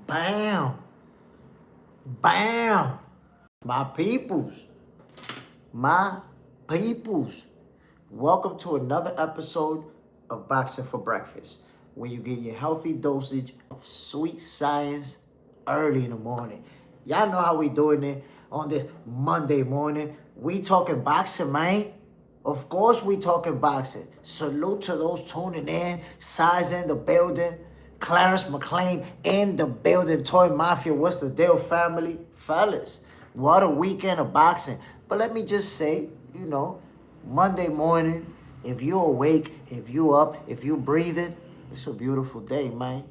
Bam. Bam. My peoples. My peoples. Welcome to another episode of Boxing for Breakfast, where you get your healthy dosage of sweet science early in the morning. Y'all know how we doing it on this Monday morning. We talking boxing, man. Of course we talking boxing. Salute to those tuning in, Size in the building, Clarence McLean in the building, Toy Mafia, what's the deal, family? Fellas, what a weekend of boxing. But let me just say, Monday morning, if you awake, if you up, if you breathing, it's a beautiful day, man.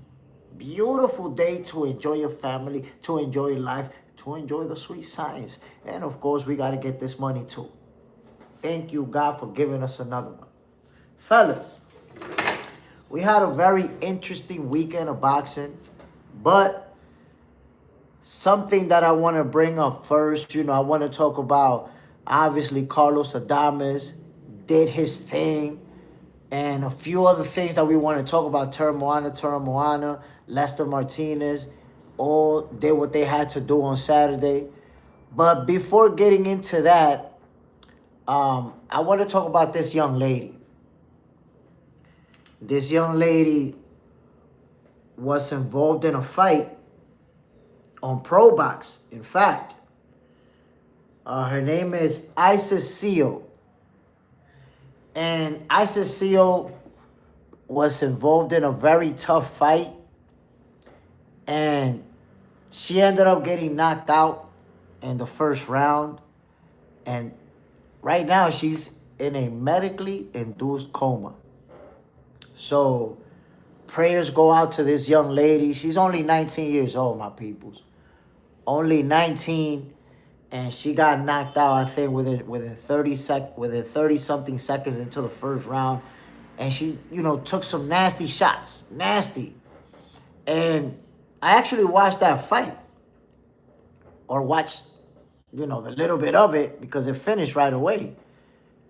Beautiful day to enjoy your family, to enjoy life, to enjoy the sweet science. And of course, we got to get this money too. Thank you, God, for giving us another one. Fellas, we had a very interesting weekend of boxing, but something that I want to bring up first, I want to talk about, obviously, Carlos Adames did his thing, and a few other things that we want to talk about. Turmoana, Lester Martinez, all did what they had to do on Saturday. But before getting into that, I want to talk about this young lady. This young lady was involved in a fight on Pro Box. In fact, her name is Isis Seal. And Isis Seal was involved in a very tough fight. And she ended up getting knocked out in the first round. And right now, she's in a medically induced coma. So, prayers go out to this young lady. She's only 19 years old, my peoples. Only 19, and she got knocked out, I think, within 30 something seconds into the first round. And she, took some nasty shots. Nasty. And I actually watched that fight. Or watched, the little bit of it, because it finished right away.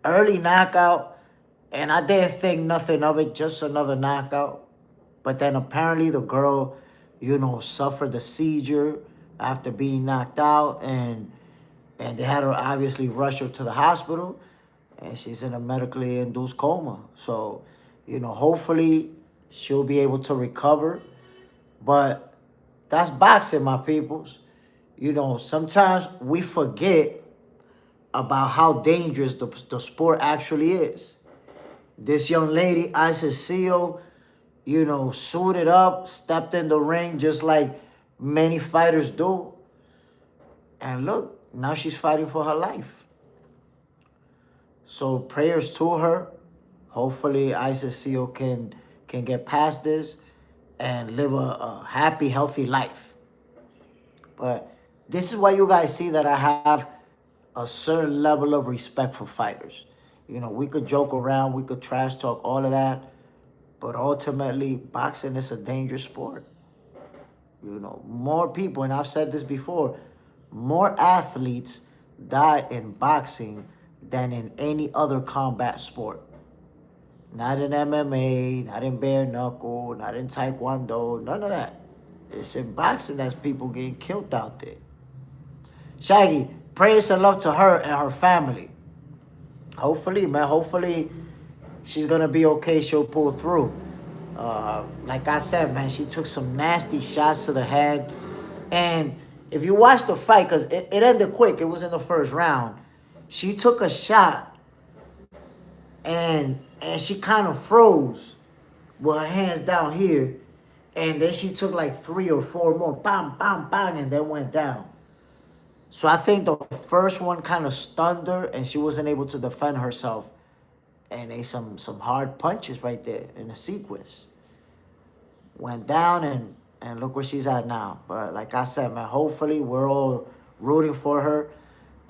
Early knockout, and I didn't think nothing of it, just another knockout. But then apparently the girl, suffered a seizure after being knocked out, and they had to obviously rush her to the hospital, and she's in a medically induced coma. So, hopefully she'll be able to recover. But that's boxing, my peoples. Sometimes we forget about how dangerous the sport actually is. This young lady, Isis Seal, suited up, stepped in the ring just like many fighters do. And look, now she's fighting for her life. So prayers to her. Hopefully Isis Seal can get past this and live a happy, healthy life. But this is why you guys see that I have a certain level of respect for fighters. We could joke around, we could trash talk, all of that. But ultimately, boxing is a dangerous sport. More people, and I've said this before, more athletes die in boxing than in any other combat sport. Not in MMA, not in bare knuckle, not in taekwondo, none of that. It's in boxing that's people getting killed out there. Shaggy, prayers and love to her and her family. Hopefully, man, hopefully she's going to be okay. She'll pull through. Like I said, man, she took some nasty shots to the head. And if you watch the fight, because it ended quick, it was in the first round, she took a shot and she kind of froze with her hands down here. And then she took like 3 or 4 more, bam, bam, bang, and then went down. So I think the first one kind of stunned her, and she wasn't able to defend herself. And they some hard punches right there in the sequence. Went down, and look where she's at now. But like I said, man, hopefully we're all rooting for her.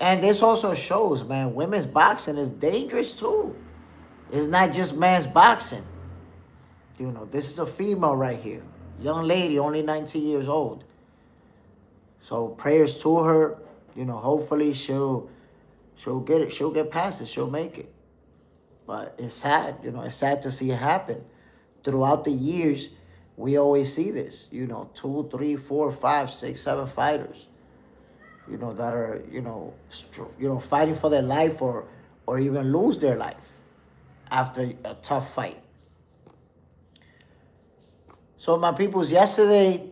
And this also shows, man, women's boxing is dangerous too. It's not just men's boxing. This is a female right here. Young lady, only 19 years old. So prayers to her. Hopefully she'll get it. She'll get past it. She'll make it. But it's sad. It's sad to see it happen. Throughout the years, We always see this, 2, 3, 4, 5, 6, 7 fighters, that are, fighting for their life or even lose their life after a tough fight. So my peoples, yesterday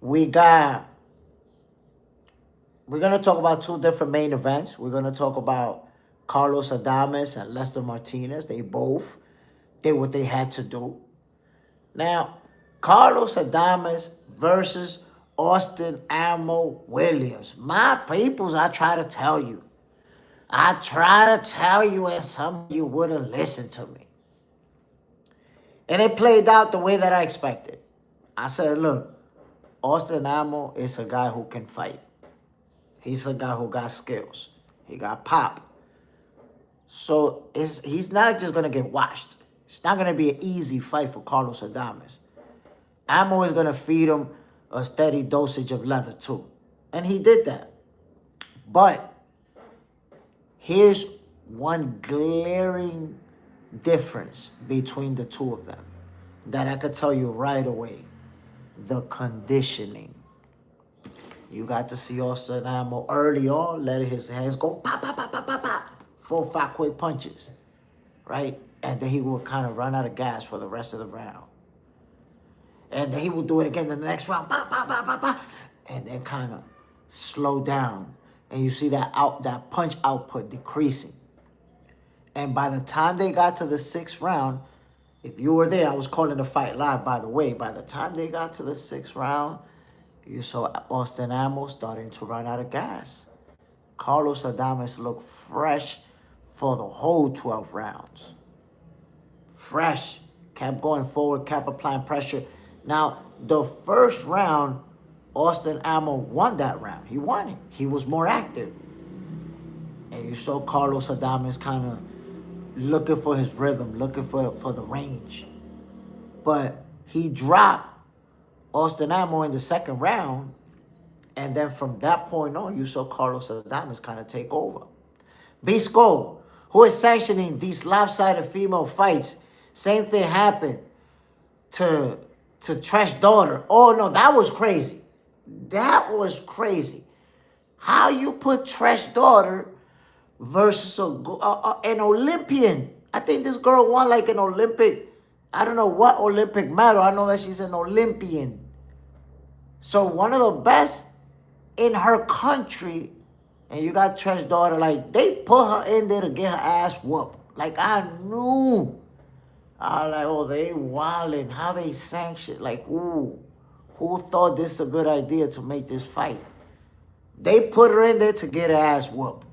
we're going to talk about two different main events. We're going to talk about Carlos Adames and Lester Martinez. They both did what they had to do. Now, Carlos Adames versus Austin Ammo Williams. My peoples, I try to tell you. And some of you wouldn't listen to me. And it played out the way that I expected. I said, look, Austin Ammo is a guy who can fight. He's a guy who got skills. He got pop. So he's not just going to get washed. It's not going to be an easy fight for Carlos Adames. Ammo is going to feed him a steady dosage of leather too. And he did that. But here's one glaring difference between the two of them that I could tell you right away. The conditioning. You got to see Austin Ammo early on, letting his hands go pop, pop, pop, pop, pop, pop. 4 or 5 quick punches, right? And then he will kind of run out of gas for the rest of the round. And then he will do it again in the next round, pop, pop, pop, pop, pop, and then kind of slow down. And you see that punch output decreasing. And by the time they got to the 6th round, if you were there, I was calling the fight live, by the way. By the time they got to the 6th round, you saw Austin Ammo starting to run out of gas. Carlos Adames looked fresh for the whole 12 rounds. Fresh. Kept going forward, kept applying pressure. Now, the first round, Austin Ammo won that round. He won it. He was more active. And you saw Carlos Adames kind of looking for his rhythm, looking for the range. But he dropped Austin Ammo in the 2nd round. And then from that point on, you saw Carlos Adames kind of take over. Bisco, who is sanctioning these lopsided female fights, same thing happened to Trash Daughter. Oh, no, that was crazy. That was crazy. How you put Trash Daughter versus an Olympian. I think this girl won like an Olympic, I don't know what Olympic medal. I know that she's an Olympian. So one of the best in her country, and you got Trash Daughter, like, they put her in there to get her ass whooped. Like, I knew. I was like, oh, they wildin'. How they sanction? Like, who thought this is a good idea to make this fight? They put her in there to get her ass whooped.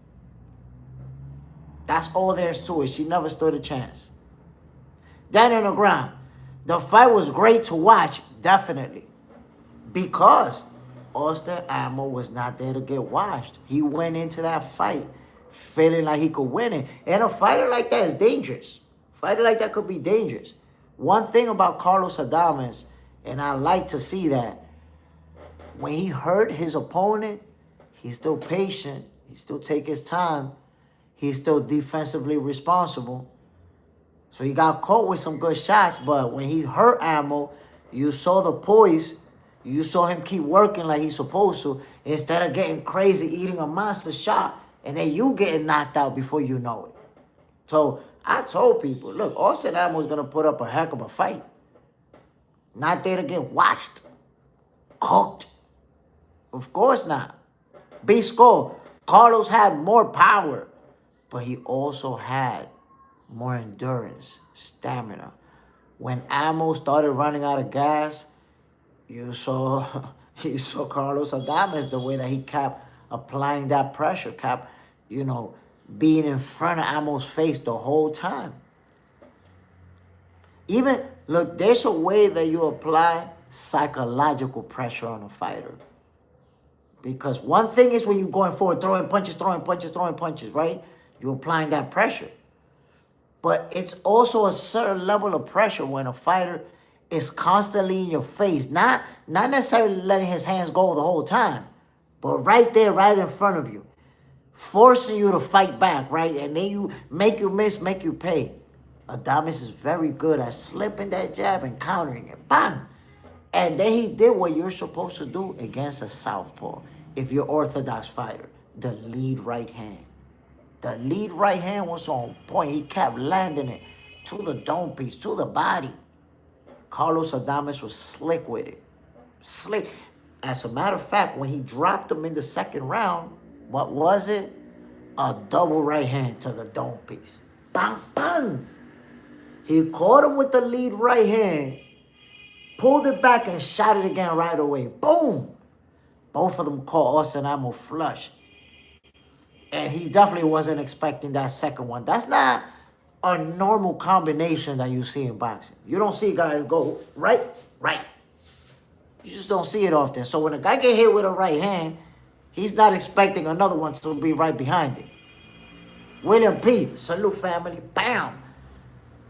That's all there is to it. She never stood a chance. Then on the ground, the fight was great to watch, definitely. Because Austin Ammo was not there to get washed. He went into that fight feeling like he could win it. And a fighter like that is dangerous. A fighter like that could be dangerous. One thing about Carlos Adames, and I like to see that, when he hurt his opponent, he's still patient. He still take his time. He's still defensively responsible. So he got caught with some good shots, but when he hurt Ammo, you saw the poise. You saw him keep working like he's supposed to, instead of getting crazy, eating a monster shot, and then you getting knocked out before you know it. So I told people, look, Austin Ammo is going to put up a heck of a fight. Not there to get washed, cooked. Of course not. B-score. Carlos had more power, but he also had more endurance, stamina. When Ammo started running out of gas, you saw Carlos Adames, the way that he kept applying that pressure, kept, being in front of Ammo's face the whole time. Even, look, there's a way that you apply psychological pressure on a fighter. Because one thing is when you're going forward, throwing punches, right? You're applying that pressure. But it's also a certain level of pressure when a fighter is constantly in your face. Not necessarily letting his hands go the whole time, but right there, right in front of you. Forcing you to fight back, right? And then you make you miss, make you pay. Adames is very good at slipping that jab and countering it. Bang! And then he did what you're supposed to do against a southpaw. If you're orthodox fighter, the lead right hand. The lead right hand was on point. He kept landing it to the dome piece, to the body. Carlos Adames was slick with it. Slick. As a matter of fact, when he dropped him in the second round, what was it? A double right hand to the dome piece. Bang, bang. He caught him with the lead right hand, pulled it back and shot it again right away. Boom. Both of them caught Austin Amo flush. And he definitely wasn't expecting that second one. That's not a normal combination that you see in boxing. You don't see guys go right, right. You just don't see it often. So when a guy get hit with a right hand, he's not expecting another one to be right behind it. William P., salute family, bam.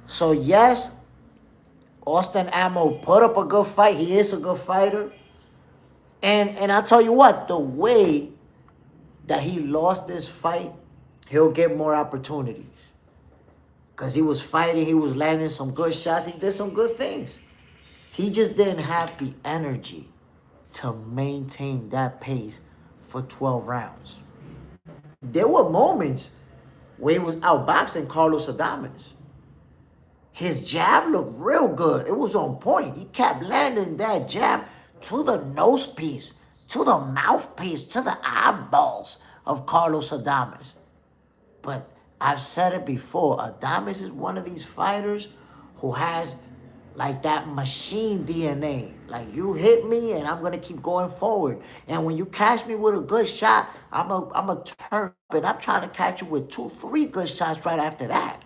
So yes, Austin Amo put up a good fight. He is a good fighter. And I'll tell you what, the way that he lost this fight, he'll get more opportunities. Because he was fighting, he was landing some good shots, he did some good things. He just didn't have the energy to maintain that pace for 12 rounds. There were moments where he was outboxing Carlos Adames. His jab looked real good. It was on point. He kept landing that jab to the nose piece, to the mouthpiece, to the eyeballs of Carlos Adames. But I've said it before, Adames is one of these fighters who has like that machine DNA. Like, you hit me and I'm going to keep going forward. And when you catch me with a good shot, I'm a turn up and I'm trying to catch you with 2, 3 good shots right after that.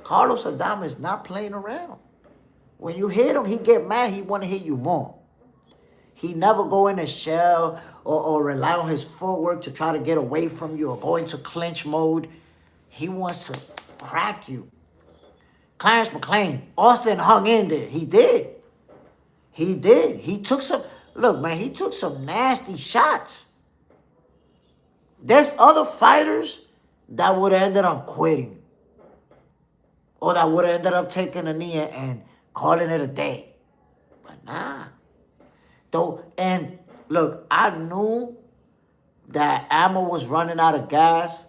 Carlos Adames is not playing around. When you hit him, he get mad, he want to hit you more. He never go in a shell or rely on his footwork to try to get away from you or go into clinch mode. He wants to crack you. Clarence McLean, Austin hung in there. He did. He did. He took some, look, man, he took some nasty shots. There's other fighters that would have ended up quitting. Or that would have ended up taking a knee and calling it a day. But nah. Though, and look, I knew that Amo was running out of gas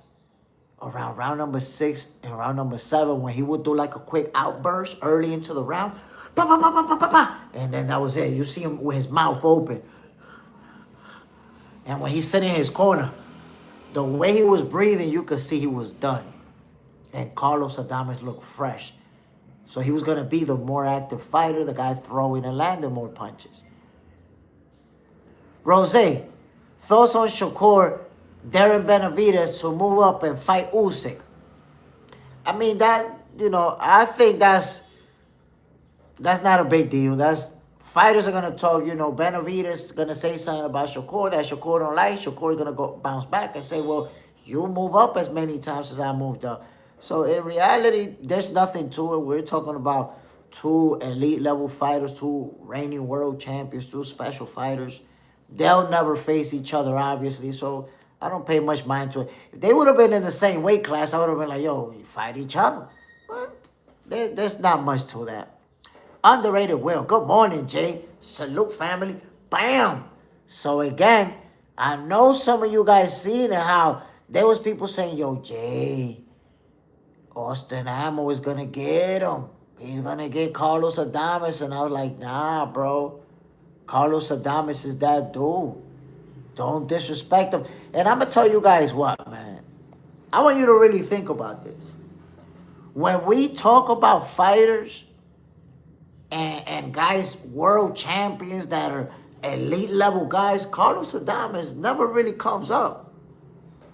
around round number 6 and round number 7 when he would do like a quick outburst early into the round. Bah, bah, bah, bah, bah, bah, bah. And then that was it. You see him with his mouth open. And when he's sitting in his corner, the way he was breathing, you could see he was done. And Carlos Adames looked fresh. So he was going to be the more active fighter, the guy throwing and landing more punches. Rose, thoughts on Shakur, Darren Benavidez to move up and fight Usyk? I mean, that, you know, I think that's not a big deal. Fighters are going to talk, you know, Benavidez is going to say something about Shakur that Shakur don't like. Shakur is going to go bounce back and say, well, you move up as many times as I moved up. So in reality, there's nothing to it. We're talking about 2 elite level fighters, 2 reigning world champions, 2 special fighters. They'll never face each other, obviously, so I don't pay much mind to it. If they would have been in the same weight class, I would have been like, yo, you fight each other. But there's not much to that. Underrated Will. Good morning, Jay. Salute, family. Bam. So, again, I know some of you guys seen it, how there was people saying, yo, Jay, Austin Amo is going to get him. He's going to get Carlos Adames. And I was like, nah, bro. Carlos Adames is that dude. Don't disrespect him. And I'm going to tell you guys what, man. I want you to really think about this. When we talk about fighters and guys, world champions that are elite level guys, Carlos Adames never really comes up.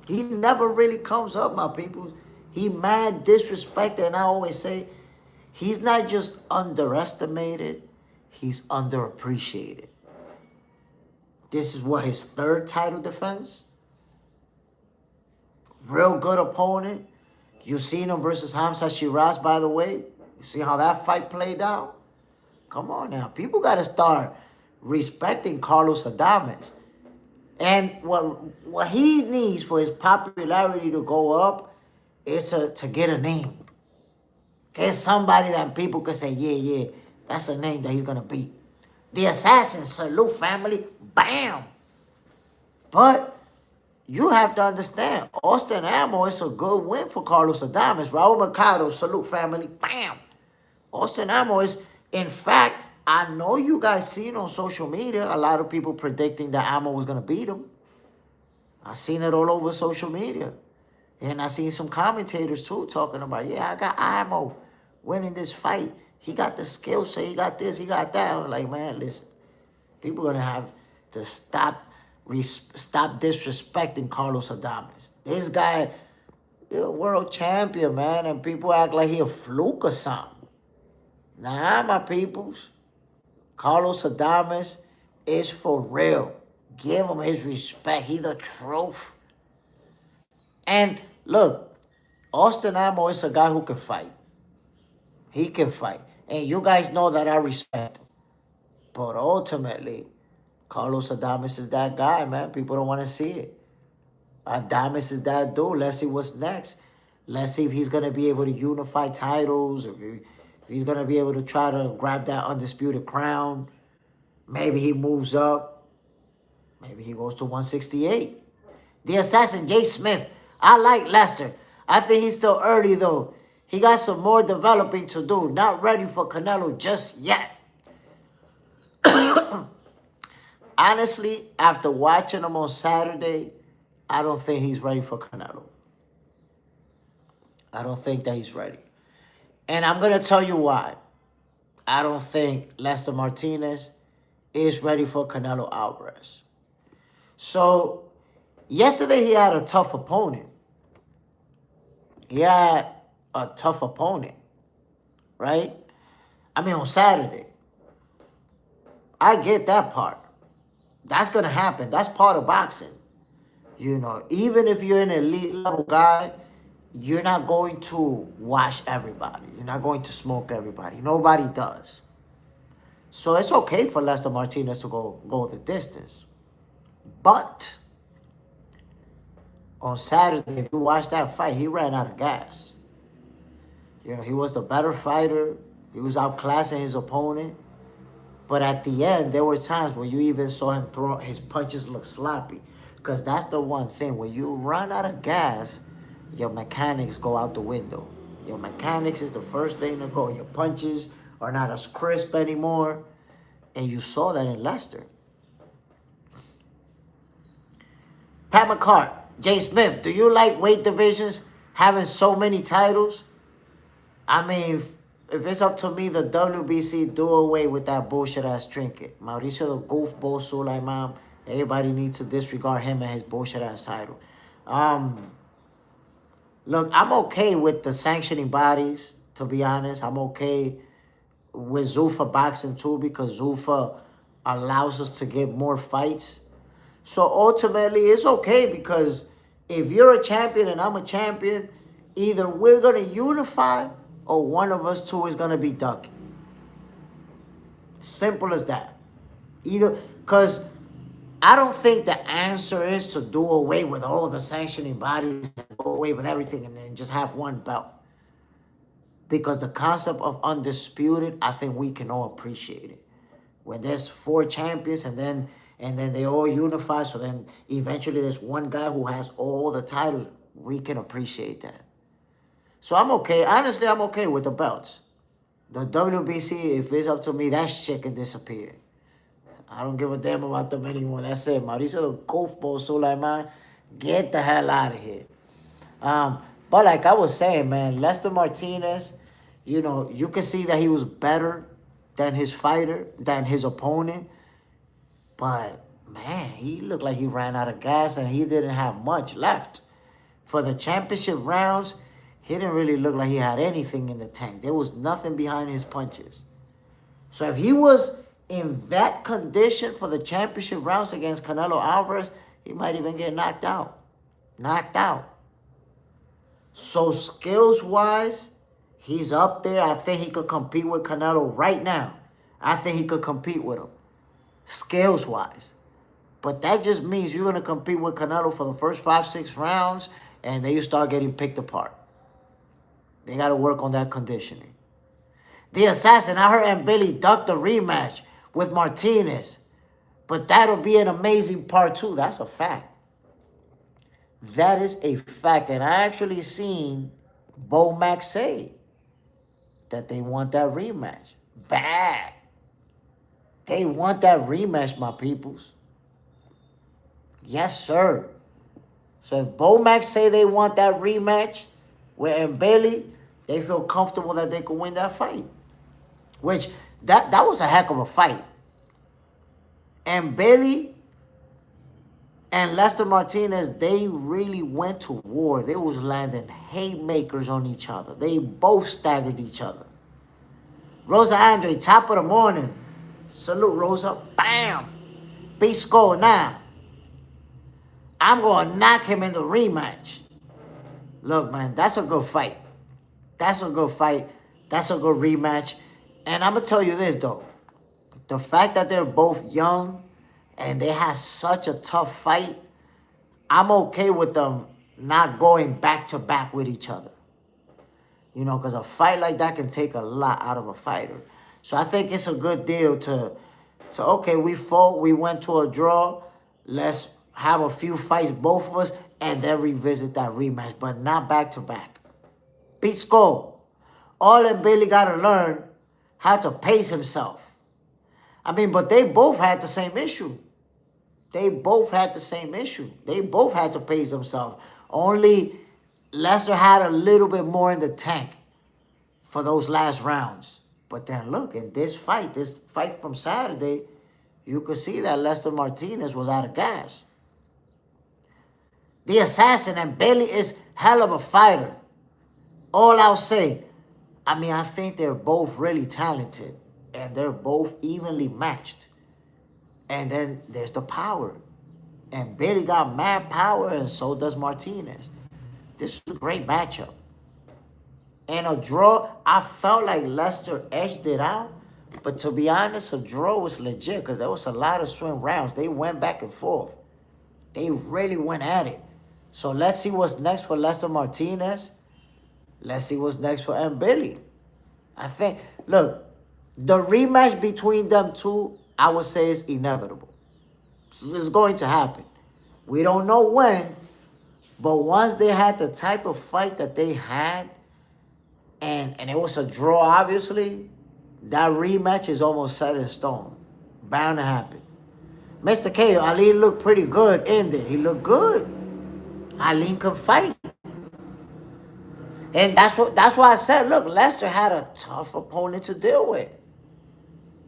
He never really comes up, my people. He mad disrespected, and I always say, he's not just underestimated, he's underappreciated. This is what, his 3rd title defense? Real good opponent. You seen him versus Hamza Shiraz, by the way. You see how that fight played out? Come on now. People got to start respecting Carlos Adames. And what he needs for his popularity to go up is to get a name. Get somebody that people could say, yeah, that's a name that he's going to beat. The Assassin, salute family, bam. But you have to understand, Austin Ammo is a good win for Carlos Adames. Raul Mercado, salute family, bam. Austin Ammo is, in fact, I know you guys seen on social media a lot of people predicting that Ammo was going to beat him. I seen it all over social media. And I seen some commentators too talking about, yeah, I got Ammo winning this fight. He got the skill set, he got this, he got that. I'm like, man, listen, people are going to have to stop disrespecting Carlos Adames. This guy, he's a world champion, man, and people act like he a fluke or something. Nah, my peoples, Carlos Adames is for real. Give him his respect. He the truth. And look, Austin Ammo is a guy who can fight. He can fight. And you guys know that I respect him. But ultimately, Carlos Adames is that guy, man. People don't want to see it. Adames is that dude. Let's see what's next. Let's see if he's going to be able to unify titles. If he's going to be able to try to grab that undisputed crown. Maybe he moves up. Maybe he goes to 168. The Assassin, JSmiff. I like Lester. I think he's still early, though. He got some more developing to do. Not ready for Canelo just yet. Honestly, after watching him on Saturday, I don't think he's ready for Canelo. I don't think that he's ready. And I'm going to tell you why. I don't think Lester Martinez is ready for Canelo Alvarez. So, yesterday he had a tough opponent. He had a tough opponent, right? I mean, on Saturday. I get that part. That's going to happen. That's part of boxing. You know, even if you're an elite level guy, you're not going to wash everybody. You're not going to smoke everybody. Nobody does. So it's okay for Lester Martinez to go the distance. But on Saturday, if you watch that fight, he ran out of gas. You know, he was the better fighter. He was outclassing his opponent. But at the end, there were times where you even saw him throw, his punches look sloppy. Because that's the one thing. When you run out of gas, your mechanics go out the window. Your mechanics is the first thing to go. Your punches are not as crisp anymore. And you saw that in Lester. Pat McCart, JSmiff, do you like weight divisions having so many titles? I mean, if it's up to me, the WBC do away with that bullshit-ass trinket. Mauricio the goofball Sulaiman, everybody needs to disregard him and his bullshit-ass title. Look, I'm okay with the sanctioning bodies, to be honest. I'm okay with Zuffa boxing, too, because Zuffa allows us to get more fights. So, ultimately, it's okay because if you're a champion and I'm a champion, either we're going to unify or one of us two is going to be ducking. Simple as that. Either, because I don't think the answer is to do away with all the sanctioning bodies, go away with everything, and then just have one belt. Because the concept of undisputed, I think we can all appreciate it. When there's 4 champions and then they all unify, so then eventually there's one guy who has all the titles, we can appreciate that. So I'm okay. Honestly, I'm okay with the belts. The WBC, if it's up to me, that shit can disappear. I don't give a damn about them anymore. That's it. Mauricio the goofball Sulaiman, get the hell out of here. But like I was saying, man, Lester Martinez, you know, you can see that he was better than his fighter, than his opponent. But, man, he looked like he ran out of gas and he didn't have much left. For the championship rounds, he didn't really look like he had anything in the tank. There was nothing behind his punches. So if he was in that condition for the championship rounds against Canelo Alvarez, he might even get knocked out. Knocked out. So skills-wise, he's up there. I think he could compete with Canelo right now. I think he could compete with him. Skills-wise. But that just means you're going to compete with Canelo for the first 5-6 rounds, and then you start getting picked apart. They got to work on that conditioning. The Assassin, I heard and Billy ducked the rematch with Martinez. But that'll be an amazing part 2. That's a fact. That is a fact. And I actually seen Bo Max say that they want that rematch. Bad. They want that rematch, my peoples. Yes, sir. So if Bo Max say they want that rematch with Bailey, they feel comfortable that they can win that fight. Which, that was a heck of a fight. And Bailey and Lester Martinez, they really went to war. They was landing haymakers on each other. They both staggered each other. Rosa Andre, top of the morning. Salute, Rosa. Bam. Beat Skull now. I'm going to knock him in the rematch. Look, man, that's a good fight. That's a good fight. That's a good rematch. And I'm going to tell you this, though. The fact that they're both young and they had such a tough fight, I'm okay with them not going back-to-back with each other. You know, because a fight like that can take a lot out of a fighter. So I think it's a good deal to okay, we fought, we went to a draw. Let's have a few fights, both of us, and then revisit that rematch, but not back-to-back. Beat Skull. All and Bailey got to learn how to pace himself. I mean, but they both had the same issue. They both had the same issue. They both had to pace themselves. Only Lester had a little bit more in the tank for those last rounds. But then look, in this fight from Saturday, you could see that Lester Martinez was out of gas. The Assassin and Bailey is hell of a fighter. All I'll say, I mean, I think they're both really talented. And they're both evenly matched. And then there's the power. And Bailey got mad power, and so does Martinez. This is a great matchup. And a draw, I felt like Lester edged it out. But to be honest, a draw was legit because there was a lot of swing rounds. They went back and forth. They really went at it. So let's see what's next for Lester Martinez. Let's see what's next for M. Billy. I think, look, the rematch between them two, I would say, is inevitable. It's going to happen. We don't know when, but once they had the type of fight that they had, and it was a draw, obviously, that rematch is almost set in stone. Bound to happen. Mr. K, Ali looked pretty good in there. He looked good. Ali can fight. And that's why I said, look, Lester had a tough opponent to deal with.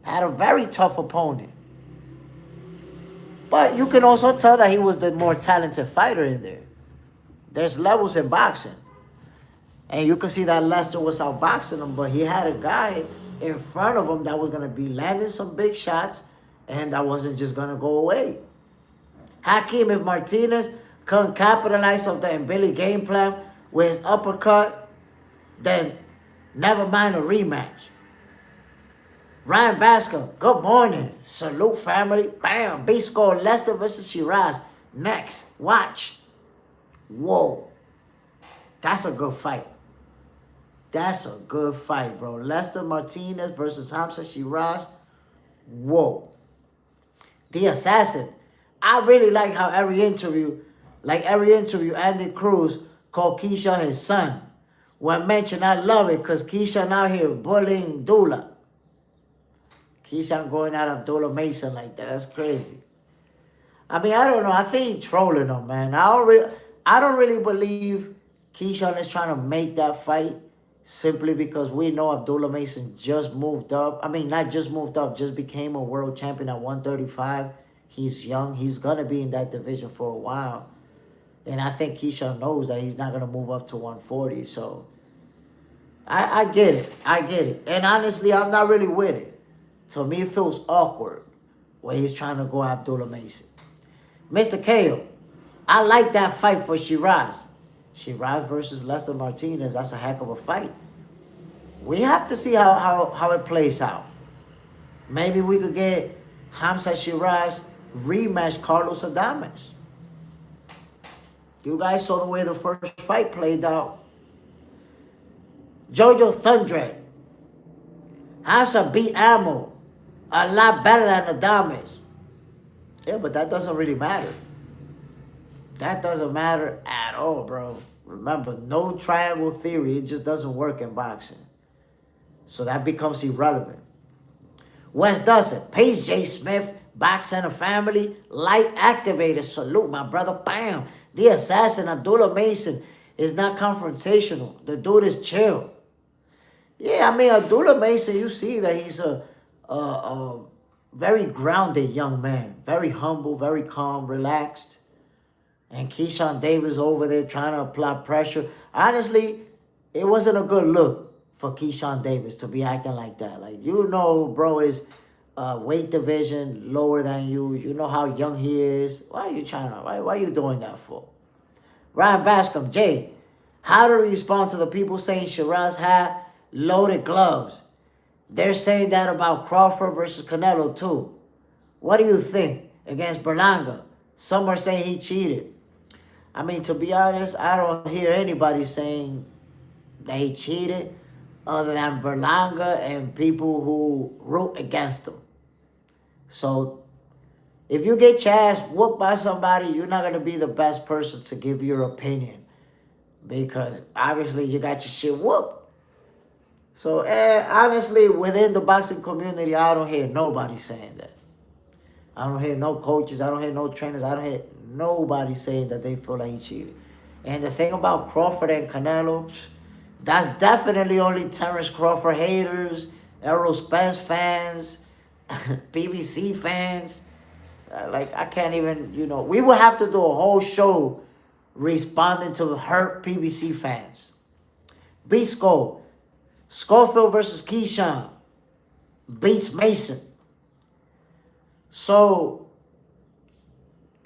Had a very tough opponent. But you can also tell that he was the more talented fighter in there. There's levels in boxing. And you can see that Lester was outboxing him, but he had a guy in front of him that was going to be landing some big shots, and that wasn't just going to go away. Hakeem, if Martinez couldn't capitalize on the Billy game plan with his uppercut, then never mind a rematch. Ryan Basker, good morning. Salute, family. Bam. Beat score Lester versus Shiraz. Next. Watch. Whoa. That's a good fight. That's a good fight, bro. Lester Martinez versus Hamza Shiraz. Whoa. The Assassin. I really like how every interview, Andy Cruz called Keyshawn his son. When mentioned, I love it because Keyshawn out here bullying Dula. Keyshawn going at Abdullah Mason like that. That's crazy. I mean, I don't know. I think he's trolling him, man. I don't really believe Keyshawn is trying to make that fight simply because we know Abdullah Mason just moved up. I mean, not just moved up, just became a world champion at 135. He's young. He's going to be in that division for a while. And I think Keyshawn knows that he's not going to move up to 140. So, I get it. I get it. And honestly, I'm not really with it. To me, it feels awkward when he's trying to go Abdullah Mason. Mr. KO, I like that fight for Shiraz. Shiraz versus Lester Martinez, that's a heck of a fight. We have to see how it plays out. Maybe we could get Hamza Shiraz rematch Carlos Adames. You guys saw the way the first fight played out. Jojo Thundred. Hamza beat Ammo a lot better than Adames. Yeah, but that doesn't really matter. That doesn't matter at all, bro. Remember, no triangle theory. It just doesn't work in boxing. So that becomes irrelevant. Wes does it. Pace JSmiff, Box and a Family, Light Activated. Salute, my brother. Bam. The Assassin, Abdullah Mason, is not confrontational. The dude is chill. Yeah, I mean, Abdullah Mason, you see that he's a very grounded young man. Very humble, very calm, relaxed. And Keyshawn Davis over there trying to apply pressure. Honestly, it wasn't a good look for Keyshawn Davis to be acting like that. Like, you know, bro is weight division lower than you. You know how young he is. Why are you trying to, why are you doing that for? Ryan Bascom, Jay, how to respond to the people saying Shiraz had loaded gloves? They're saying that about Crawford versus Canelo too. What do you think against Berlanga? Some are saying he cheated. I mean, to be honest, I don't hear anybody saying that he cheated other than Berlanga and people who root against him. So if you get your ass whooped by somebody, you're not going to be the best person to give your opinion because obviously you got your shit whooped. So honestly, within the boxing community, I don't hear nobody saying that. I don't hear no coaches. I don't hear no trainers. I don't hear nobody saying that they feel like he cheated. And the thing about Crawford and Canelo, that's definitely only Terrence Crawford haters, Errol Spence fans, BBC fans. Like, I can't even, you know, we would have to do a whole show responding to hurt PBC fans. B-Skull, Schofield versus Keyshawn beats Mason. So,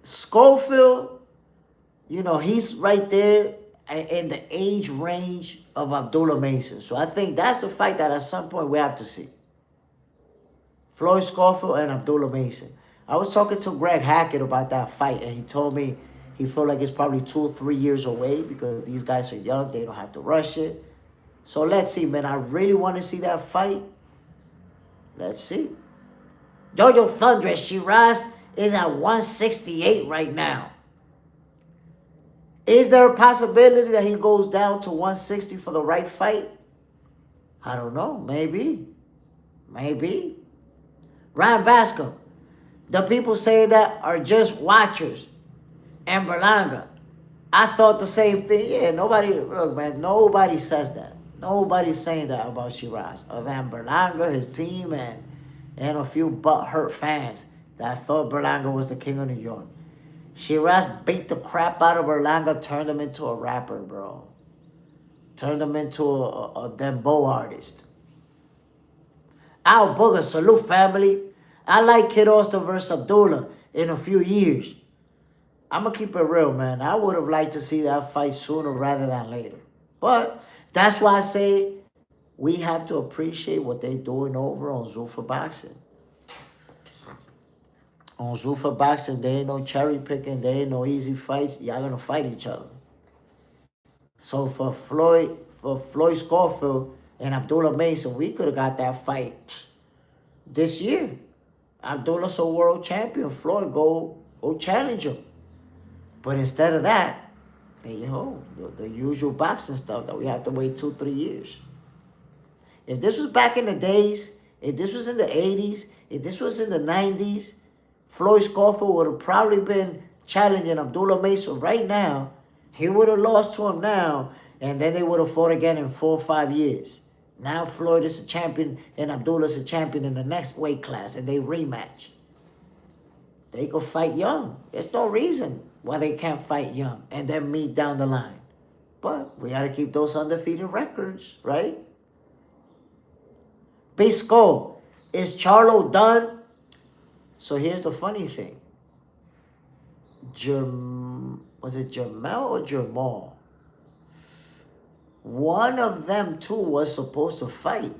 Schofield, you know, he's right there in the age range of Abdullah Mason. So I think that's the fight that at some point we have to see. Floyd Schofield and Abdullah Mason. I was talking to Greg Hackett about that fight, and he told me he felt like it's probably 2 or 3 years away because these guys are young. They don't have to rush it. So let's see, man. I really want to see that fight. Let's see. Jojo Thundress, Shiraz is at 168 right now. Is there a possibility that he goes down to 160 for the right fight? I don't know. Maybe. Maybe. Ryan Bascom. The people saying that are just watchers. And Berlanga. I thought the same thing. Yeah, nobody, look, man, nobody says that. Nobody's saying that about Shiraz. Other than Berlanga, his team, and a few butt-hurt fans that thought Berlanga was the king of New York. Shiraz beat the crap out of Berlanga, turned him into a rapper, bro. Turned him into a dembow artist. Al Booger, salute family. I like Kid Austin versus Abdullah in a few years. I'm going to keep it real, man. I would have liked to see that fight sooner rather than later. But that's why I say we have to appreciate what they're doing over on Zuffa Boxing. On Zuffa Boxing, there ain't no cherry picking. There ain't no easy fights. Y'all going to fight each other. So for Floyd Schofield and Abdullah Mason, we could have got that fight this year. Abdullah's a world champion. Floyd go challenge him. But instead of that, they the usual boxing stuff that we have to wait 2-3 years. If this was back in the days, if this was in the 80s, if this was in the 90s, Floyd Schofield would have probably been challenging Abdullah Mason right now. He would have lost to him now, and then they would have fought again in 4 or 5 years. Now Floyd is a champion and Abdullah's a champion in the next weight class, and they rematch. They could fight young. There's no reason why they can't fight young and then meet down the line. But we got to keep those undefeated records, right? Big Skull, is Charlo done? So here's the funny thing. Was it Jermel or Jermal? One of them two was supposed to fight.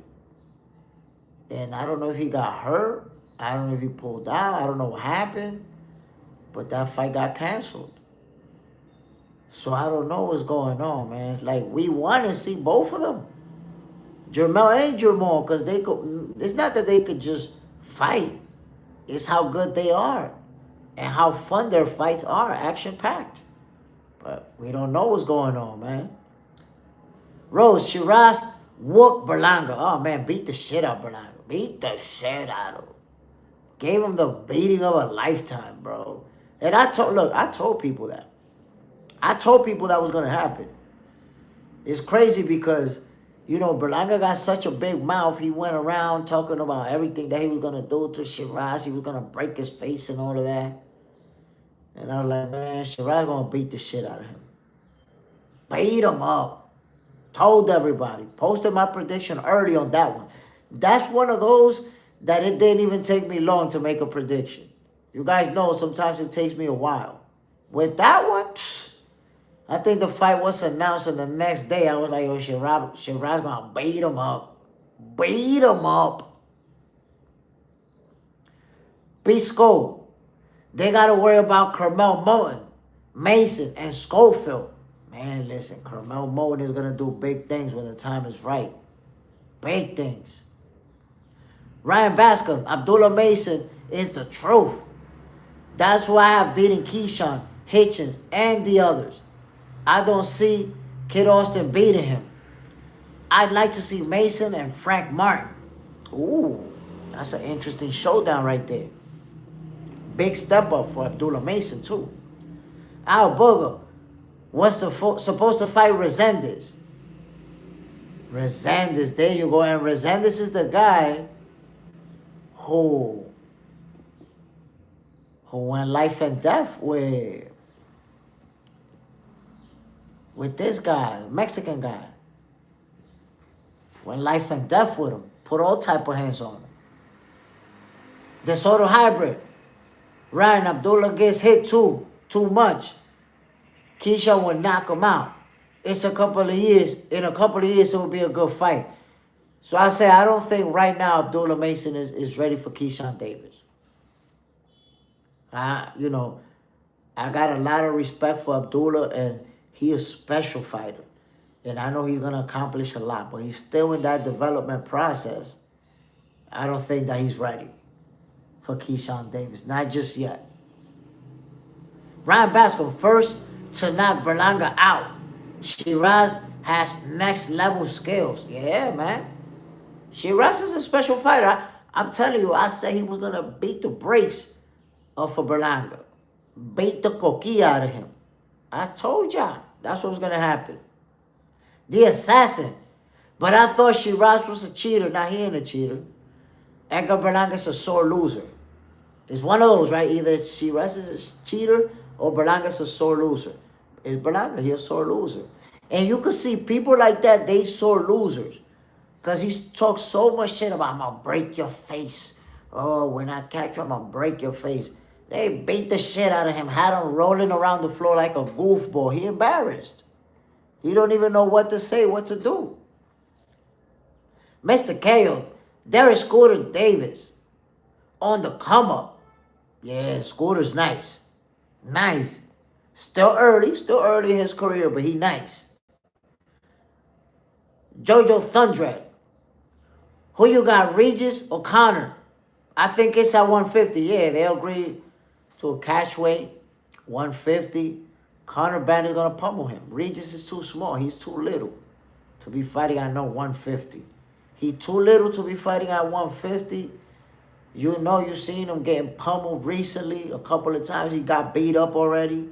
And I don't know if he got hurt. I don't know if he pulled out. I don't know what happened. But that fight got canceled. So I don't know what's going on, man. It's like we want to see both of them. Jermel and Jermall, because they could. It's not that they could just fight. It's how good they are, and how fun their fights are, action packed. But we don't know what's going on, man. Rose Shiraz whooped Berlanga. Oh man, beat the shit out of Berlanga. Beat the shit out of him. Gave him the beating of a lifetime, bro. And I told people that. I told people that was gonna happen. It's crazy because, you know, Berlanga got such a big mouth. He went around talking about everything that he was going to do to Shiraz. He was going to break his face and all of that. And I was like, man, Shiraz going to beat the shit out of him. Beat him up. Told everybody. Posted my prediction early on that one. That's one of those that it didn't even take me long to make a prediction. You guys know sometimes it takes me a while. With that one, I think the fight was announced, and the next day I was like, yo, Shiraz gonna beat him up. Beat him up. Pisco. They gotta worry about Carmel Moulton, Mason, and Schofield. Man, listen, Carmel Moulton is gonna do big things when the time is right. Big things. Ryan Bascom, Abdullah Mason is the truth. That's why I have beaten Keyshawn, Hitchens, and the others. I don't see Kid Austin beating him. I'd like to see Mason and Frank Martin. Ooh, that's an interesting showdown right there. Big step up for Abdullah Mason, too. Al Booger was supposed to fight Resendez. Resendez, there you go. And Resendez is the guy who went life and death with this guy, Mexican guy. Went life and death with him. Put all type of hands on him. The Soto hybrid. Ryan Abdullah gets hit too much. Keyshawn will knock him out. It's a couple of years. In a couple of years, it will be a good fight. So I say, I don't think right now Abdullah Mason is ready for Keyshawn Davis. You know, I got a lot of respect for Abdullah, and he is a special fighter. And I know he's going to accomplish a lot, but he's still in that development process. I don't think that he's ready for Keyshawn Davis. Not just yet. Ryan Bascom, first to knock Berlanga out. Shiraz has next level skills. Yeah, man. Shiraz is a special fighter. I'm telling you, I said he was going to beat the brakes for Berlanga. Beat the coquille out of him. I told y'all. That's what was going to happen. The assassin. But I thought Shiraz was a cheater. Now he ain't a cheater. Edgar Berlanga's a sore loser. It's one of those, right? Either Shiraz is a cheater or Berlanga's a sore loser. It's Berlanga. He's a sore loser. And you can see people like that, they sore losers. Because he talks so much shit about, I'm going to break your face. Oh, when I catch you, I'm going to break your face. They beat the shit out of him, had him rolling around the floor like a goofball. He embarrassed. He don't even know what to say, what to do. Mr. KO, Derek Scooter Davis on the come up. Yeah, Scooter's nice. Nice. Still early in his career, but he nice. Jojo Thundred. Who you got, Regis or Connor? I think it's at 150. Yeah, they agreed to a catch weight, 150. Conor Ben is going to pummel him. Regis is too small. He's too little to be fighting at 150. He too little to be fighting at 150. You know, you seen him getting pummeled recently. A couple of times he got beat up already.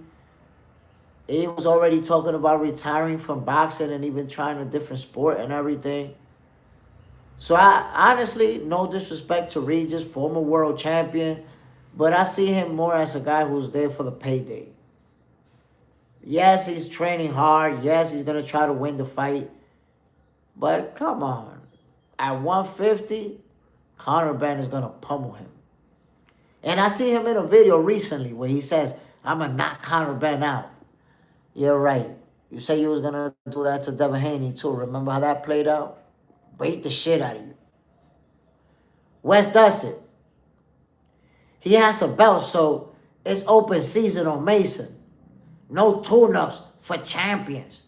He was already talking about retiring from boxing and even trying a different sport and everything. So I honestly, no disrespect to Regis, former world champion, but I see him more as a guy who's there for the payday. Yes, he's training hard. Yes, he's going to try to win the fight. But come on. At 150, Conor Ben is going to pummel him. And I see him in a video recently where he says, I'm going to knock Conor Ben out. You're right. You say you was going to do that to Devin Haney too. Remember how that played out? Beat the shit out of you. Wes Dussett. He has a belt, so it's open season on Mason. No tune-ups for champions.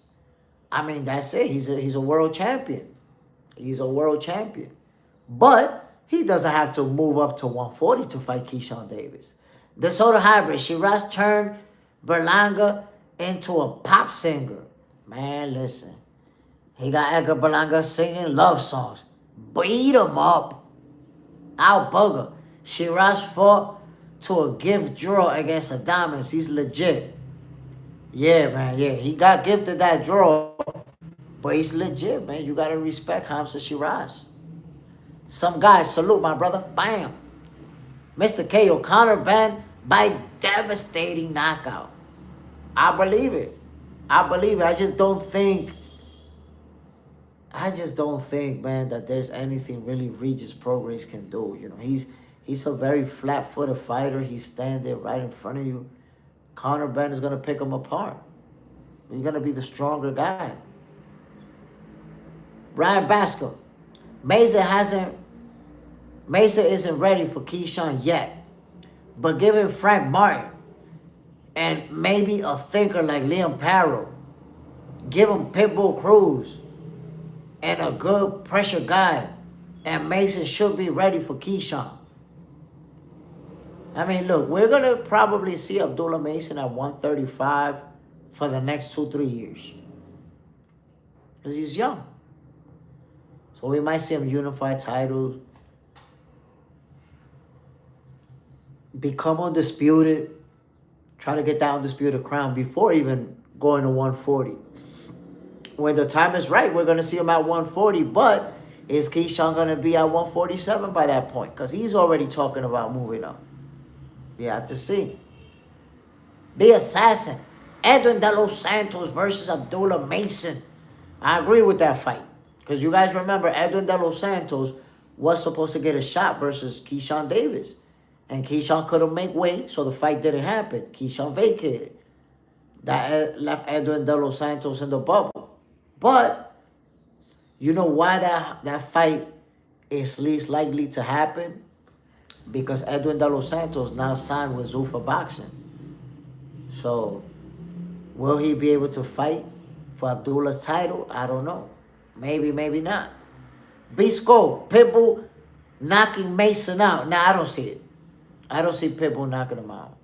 I mean, that's it. He's a world champion. He's a world champion. But he doesn't have to move up to 140 to fight Keyshawn Davis. The Soda Hybrid, Shiraz turned Berlanga into a pop singer. Man, listen. He got Edgar Berlanga singing love songs. Beat him up. Out bugger. Shiraz fought to a gift draw against Adames. He's legit. Yeah, man, yeah. He got gifted that draw. But he's legit, man. You got to respect Hamza Shiraz. Some guys, salute my brother. Bam. Mr. KO counterband by devastating knockout. I believe it. I believe it. I just don't think, man, that there's anything really Regis Prograis can do. You know, he's a very flat-footed fighter. He's standing there right in front of you. Counterband is going to pick him apart. He's going to be the stronger guy. Brian Basco. Mesa isn't ready for Keyshawn yet. But given Frank Martin and maybe a thinker like Liam Parrow, give him Pitbull Cruz and a good pressure guy, and Mason should be ready for Keyshawn. I mean, look, we're going to probably see Abdullah Mason at 135 for the next 2-3 years. Because he's young. So we might see him unify titles, become undisputed, try to get that undisputed crown before even going to 140. When the time is right, we're going to see him at 140, but is Keyshawn going to be at 147 by that point? Because he's already talking about moving up. You have to see. The Assassin, Edwin De Los Santos versus Abdullah Mason. I agree with that fight. Because you guys remember, Edwin De Los Santos was supposed to get a shot versus Keyshawn Davis. And Keyshawn couldn't make weight, so the fight didn't happen. Keyshawn vacated. That left Edwin De Los Santos in the bubble. But you know why that fight is least likely to happen? Because Edwin De Los Santos now signed with Zuffa Boxing. So, will he be able to fight for Abdullah's title? I don't know. Maybe, maybe not. Bisco, Pitbull knocking Mason out. Nah, I don't see it. I don't see Pitbull knocking him out.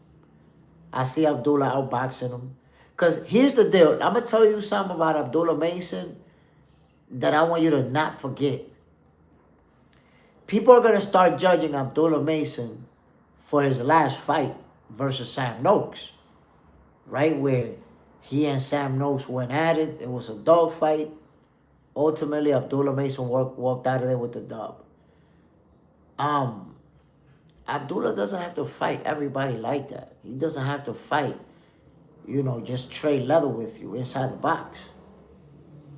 I see Abdullah outboxing him. Because here's the deal. I'm going to tell you something about Abdullah Mason that I want you to not forget. People are going to start judging Abdullah Mason for his last fight versus Sam Noakes. Right? Where he and Sam Noakes went at it. It was a dogfight. Ultimately, Abdullah Mason walked out of there with the dub. Abdullah doesn't have to fight everybody like that. He doesn't have to fight, you know, just trade leather with you inside the box.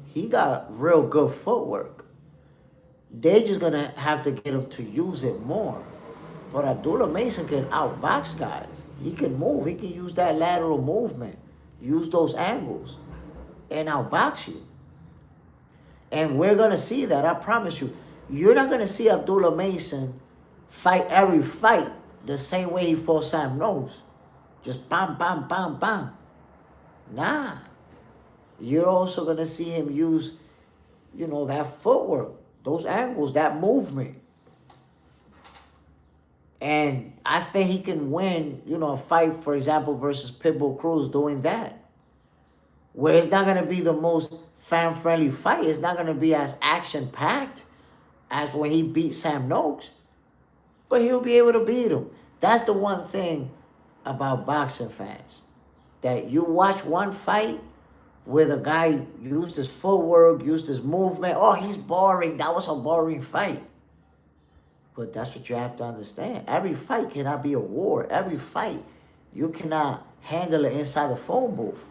He got real good footwork. They're just going to have to get him to use it more. But Abdullah Mason can outbox guys. He can move. He can use that lateral movement. Use those angles. And outbox you. And we're going to see that, I promise you. You're not going to see Abdullah Mason fight every fight the same way he fought Sam Noakes. Just bam, bam, bam, bam. Nah. You're also going to see him use, you know, that footwork, those angles, that movement. And I think he can win, you know, a fight, for example, versus Pitbull Cruz doing that. Where it's not going to be the most fan-friendly fight. It's not going to be as action-packed as when he beat Sam Noakes. But he'll be able to beat him. That's the one thing about boxing fans. That you watch one fight where the guy used his footwork, used his movement. Oh, he's boring. That was a boring fight. But that's what you have to understand. Every fight cannot be a war. Every fight, you cannot handle it inside the phone booth.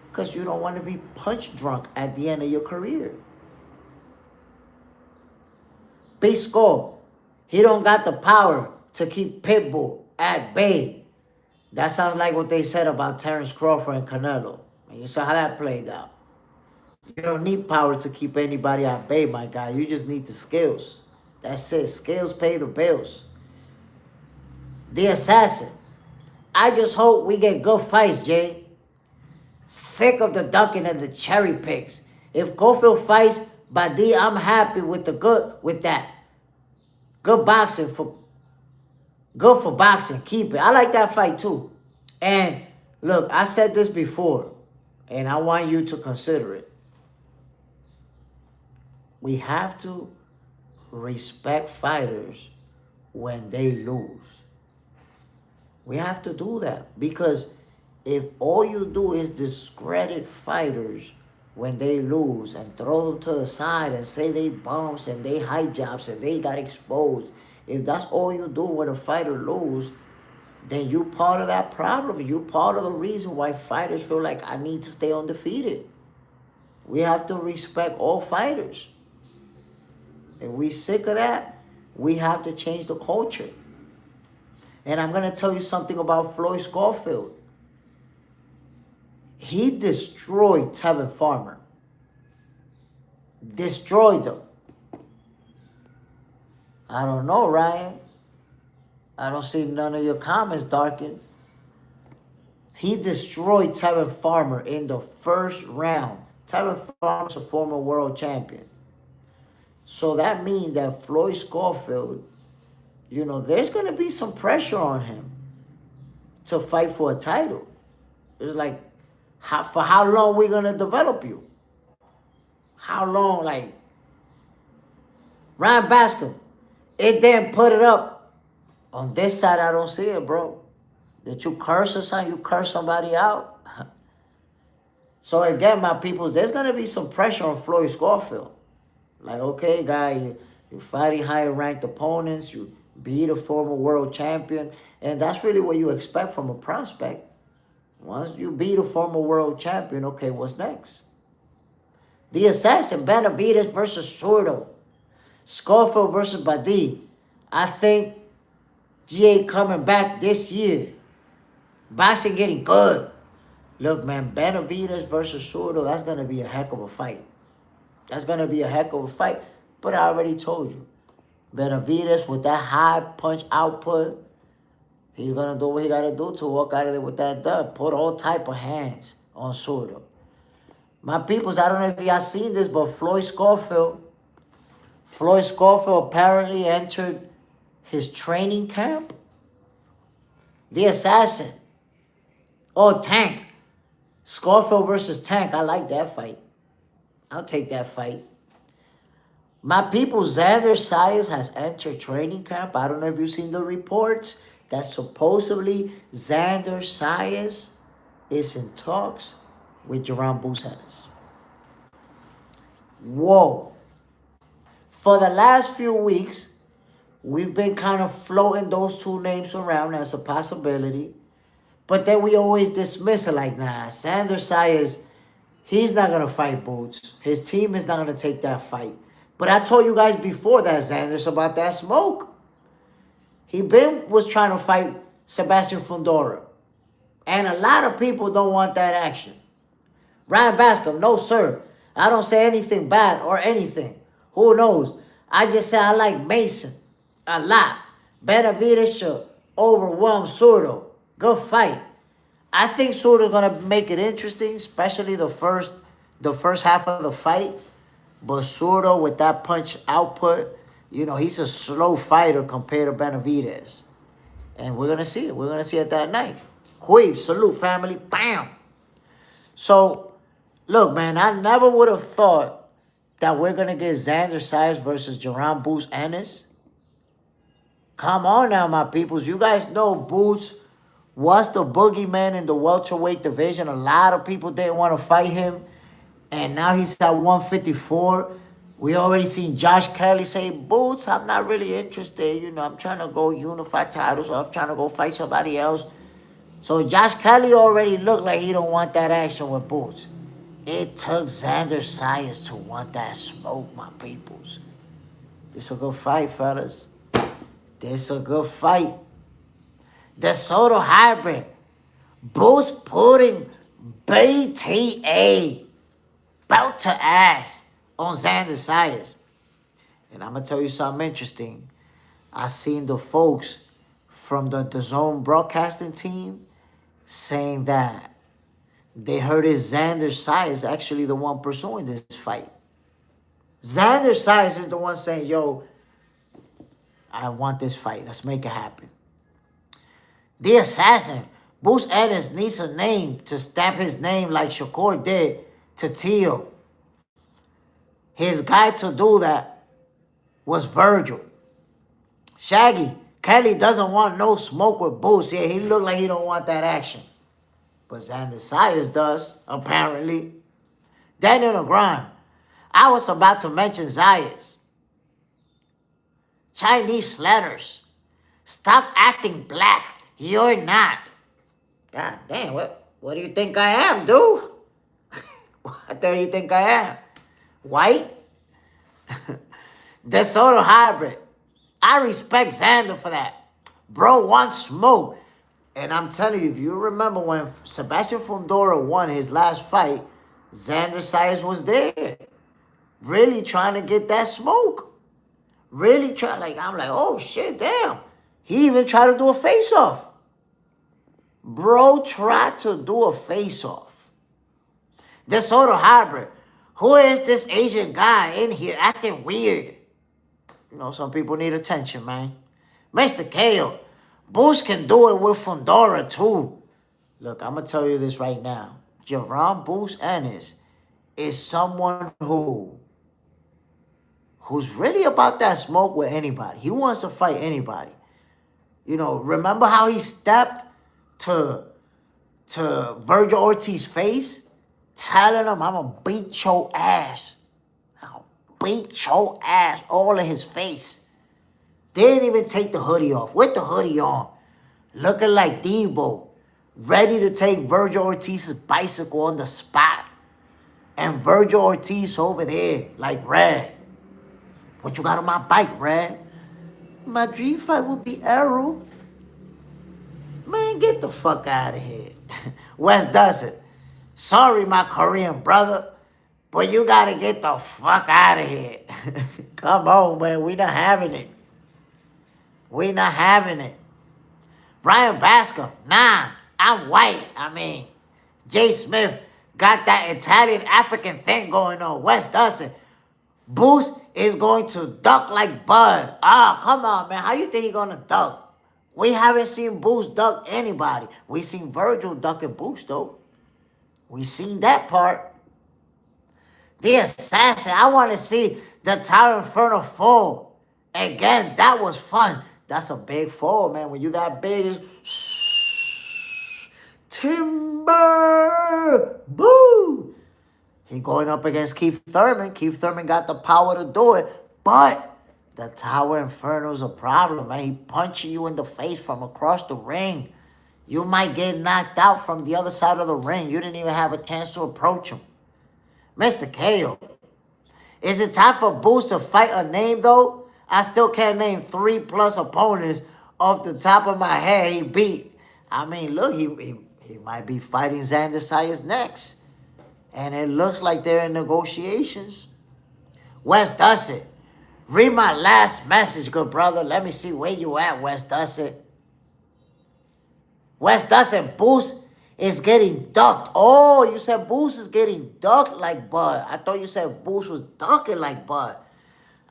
Because you don't want to be punch drunk at the end of your career. Bisco, he don't got the power to keep Pitbull at bay. That sounds like what they said about Terrence Crawford and Canelo. And you saw how that played out. You don't need power to keep anybody at bay, my guy. You just need the skills. That's it. Skills pay the bills. The Assassin. I just hope we get good fights, Jay. Sick of the ducking and the cherry picks. If Cofield fights, But D, I'm happy with that. Good boxing good for boxing. Keep it. I like that fight too. And look, I said this before, and I want you to consider it. We have to respect fighters when they lose. We have to do that, because if all you do is discredit fighters when they lose and throw them to the side and say they bumps and they hype jobs and they got exposed, if that's all you do when a fighter lose, then you part of that problem. You part of the reason why fighters feel like I need to stay undefeated. We have to respect all fighters. If we sick of that, we have to change the culture. And I'm going to tell you something about Floyd Schofield. He destroyed Tevin Farmer. Destroyed him. I don't know, Ryan. I don't see none of your comments darkened. He destroyed Tevin Farmer in the first round. Tevin Farmer's a former world champion. So that means that Floyd Schofield, there's going to be some pressure on him to fight for a title. It's like, for how long we going to develop you? How long? Like, Ryan Bascom, it didn't put it up. On this side, I don't see it, bro. Did you curse or something? You curse somebody out? So again, my peoples, there's going to be some pressure on Floyd Schofield. Like, okay, guy, you're fighting higher ranked opponents. You beat a former world champion. And that's really what you expect from a prospect. Once you beat a former world champion, okay, what's next? The Assassin, Benavidez versus Sordo. Schofield versus Badi. I think GA coming back this year. Boxing getting good. Look, man, Benavidez versus Sordo, that's going to be a heck of a fight. That's going to be a heck of a fight. But I already told you, Benavidez with that high punch output, he's going to do what he got to do to walk out of there with that dub. Put all type of hands on Sordo. My peoples, I don't know if y'all seen this, but Floyd Schofield apparently entered his training camp. The Assassin. Oh, Tank. Schofield versus Tank. I like that fight. I'll take that fight. My people, Xander Zayas has entered training camp. I don't know if you've seen the reports that supposedly Xander Zayas is in talks with Jerome Ennis. Whoa. For the last few weeks, we've been kind of floating those two names around as a possibility. But then we always dismiss it like, nah, Xander Zayas, he's not going to fight Boots. His team is not going to take that fight. But I told you guys before that, Xander's about that smoke. He was trying to fight Sebastian Fondora. And a lot of people don't want that action. Ryan Bascom, no, sir. I don't say anything bad or anything. Who knows? I just say I like Mason a lot. Benavidez should overwhelm Sordo. Good fight. I think Sordo's going to make it interesting, especially the first half of the fight. But Sordo, with that punch output, he's a slow fighter compared to Benavidez. And we're going to see it. We're going to see it that night. Huib, salute, family. Bam. So, look, man, I never would have thought that we're going to get Xander Zayas versus Jerome Boots Ennis. Come on now, my peoples. You guys know Boots was the boogeyman in the welterweight division. A lot of people didn't want to fight him. And now he's at 154. We already seen Josh Kelly say, Boots, I'm not really interested. I'm trying to go unify titles, or I'm trying to go fight somebody else. So Josh Kelly already looked like he don't want that action with Boots. It took Xander Zayas to want that smoke, my peoples. This a good fight, fellas. This a good fight. The Soto hybrid. Boots putting BTA belt to ass on Xander Zayas. And I'm going to tell you something interesting. I seen the folks from the DAZN broadcasting team saying that they heard it's Xander Zayas actually the one pursuing this fight. Xander Zayas is the one saying, yo, I want this fight. Let's make it happen. The assassin, Bruce Ennis, needs a name to stamp his name like Shakur did to Teal. His guy to do that was Virgil. Shaggy, Kelly doesn't want no smoke with Bruce. Yeah, he looked like he don't want that action. But Xander Zayas does, apparently. Daniel Negron. I was about to mention Zayas. Chinese letters. Stop acting black. You're not. God damn, what do you think I am, dude? What do you think I am? White? DeSoto hybrid. I respect Xander for that. Bro wants smoke. And I'm telling you, if you remember when Sebastian Fondora won his last fight, Xander Zayas was there. Really trying to get that smoke. Really trying, I'm like, oh shit, damn. He even tried to do a face-off. Bro tried to do a face-off. DeSoto hybrid. Who is this Asian guy in here acting weird? You know, some people need attention, man. Mr. Kale. Boost can do it with Fondora, too. Look, I'm going to tell you this right now. Jerron Boost Ennis is someone who's really about that smoke with anybody. He wants to fight anybody. You know, remember how he stepped to Virgil Ortiz's face, telling him, I'm going to beat your ass. I'll beat your ass all in his face. Didn't even take the hoodie off. With the hoodie on. Looking like Debo. Ready to take Virgil Ortiz's bicycle on the spot. And Virgil Ortiz over there like Red. What you got on my bike, Red? My dream fight would be Arrow. Man, get the fuck out of here. Wes does it. Sorry, my Korean brother. But you gotta get the fuck out of here. Come on, man. We not having it. We not having it. Ryan Bascom. Nah, I'm white. JSmiff got that Italian African thing going on. Wes does it. Boost is going to duck like Bud. Ah, come on, man. How you think he's going to duck? We haven't seen Boost duck anybody. We seen Virgil ducking Boost, though. We seen that part. The assassin. I want to see the Tower Inferno fall. Again, that was fun. That's a big fall, man. When you that big, timber, boo. He going up against Keith Thurman. Keith Thurman got the power to do it, but the Tower Inferno's a problem, man. He punching you in the face from across the ring. You might get knocked out from the other side of the ring. You didn't even have a chance to approach him. Mr. KO. Is it time for Boost to fight a name, though? I still can't name 3+ opponents off the top of my head he beat. Look, he might be fighting Xander Zayas next. And it looks like they're in negotiations. Wes Dussett. Read my last message, good brother. Let me see where you at, Wes Dussett. Wes Dussett, Boost is getting ducked. Oh, you said Boost is getting ducked like Bud. I thought you said Boost was ducking like Bud.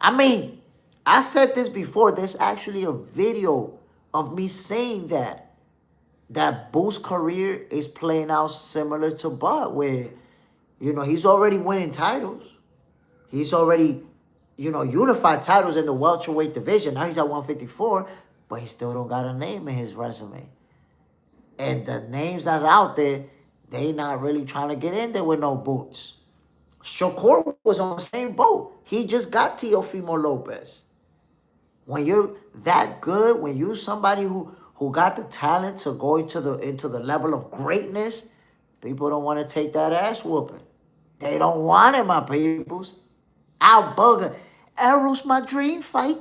I said this before. There's actually a video of me saying that Boost's career is playing out similar to Bud, where, he's already winning titles. He's already, unified titles in the welterweight division. Now he's at 154, but he still don't got a name in his resume. And the names that's out there, they not really trying to get in there with no boots. Shakur was on the same boat. He just got Teofimo Lopez. When you're that good, when you're somebody who got the talent to go into the level of greatness, people don't want to take that ass whooping. They don't want it, my peoples. Al Booger. Arrow's my dream fight.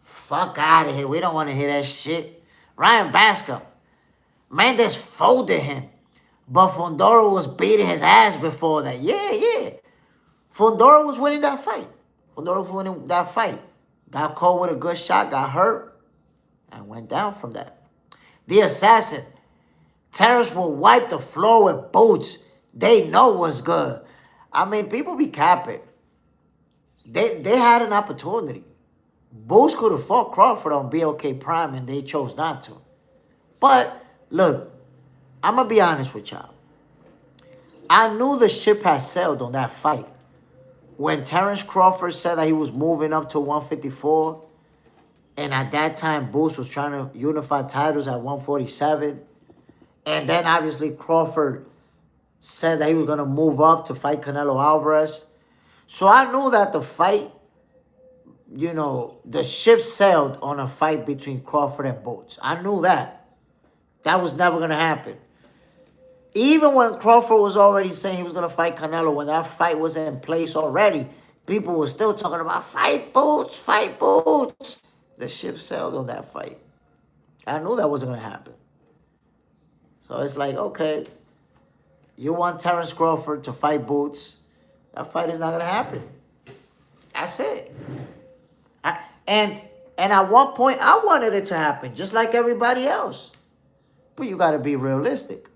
Fuck out of here. We don't want to hear that shit. Ryan Bascom. Mendes folded him. But Fondora was beating his ass before that. Yeah. Fondora was winning that fight. Got caught with a good shot, got hurt, and went down from that. The assassin. Terrence will wipe the floor with boots. They know what's good. People be capping. They had an opportunity. Boots could have fought Crawford on BLK Prime, and they chose not to. But look, I'm gonna be honest with y'all. I knew the ship had sailed on that fight. When Terrence Crawford said that he was moving up to 154, and at that time Boots was trying to unify titles at 147, and then obviously Crawford said that he was gonna move up to fight Canelo Alvarez. So I knew that the fight, you know, the ship sailed on a fight between Crawford and Boots. I knew that. That was never going to happen. Even when Crawford was already saying he was going to fight Canelo, when that fight was in place already, people were still talking about fight Boots, fight Boots. The ship sailed on that fight. I knew that wasn't going to happen. So it's like, okay, you want Terrence Crawford to fight Boots. That fight is not going to happen. That's it. And at one point, I wanted it to happen, just like everybody else. But you got to be realistic.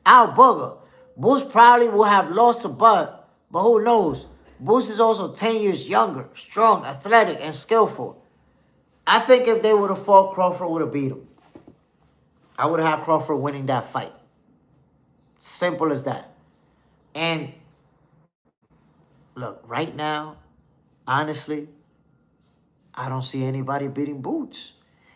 Al Booger, Boots probably will have lost to Bud, but who knows? Boots is also 10 years younger, strong, athletic, and skillful. I think if they would have fought, Crawford would have beat him. I would have had Crawford winning that fight. Simple as that. And look, right now, honestly, I don't see anybody beating Boots.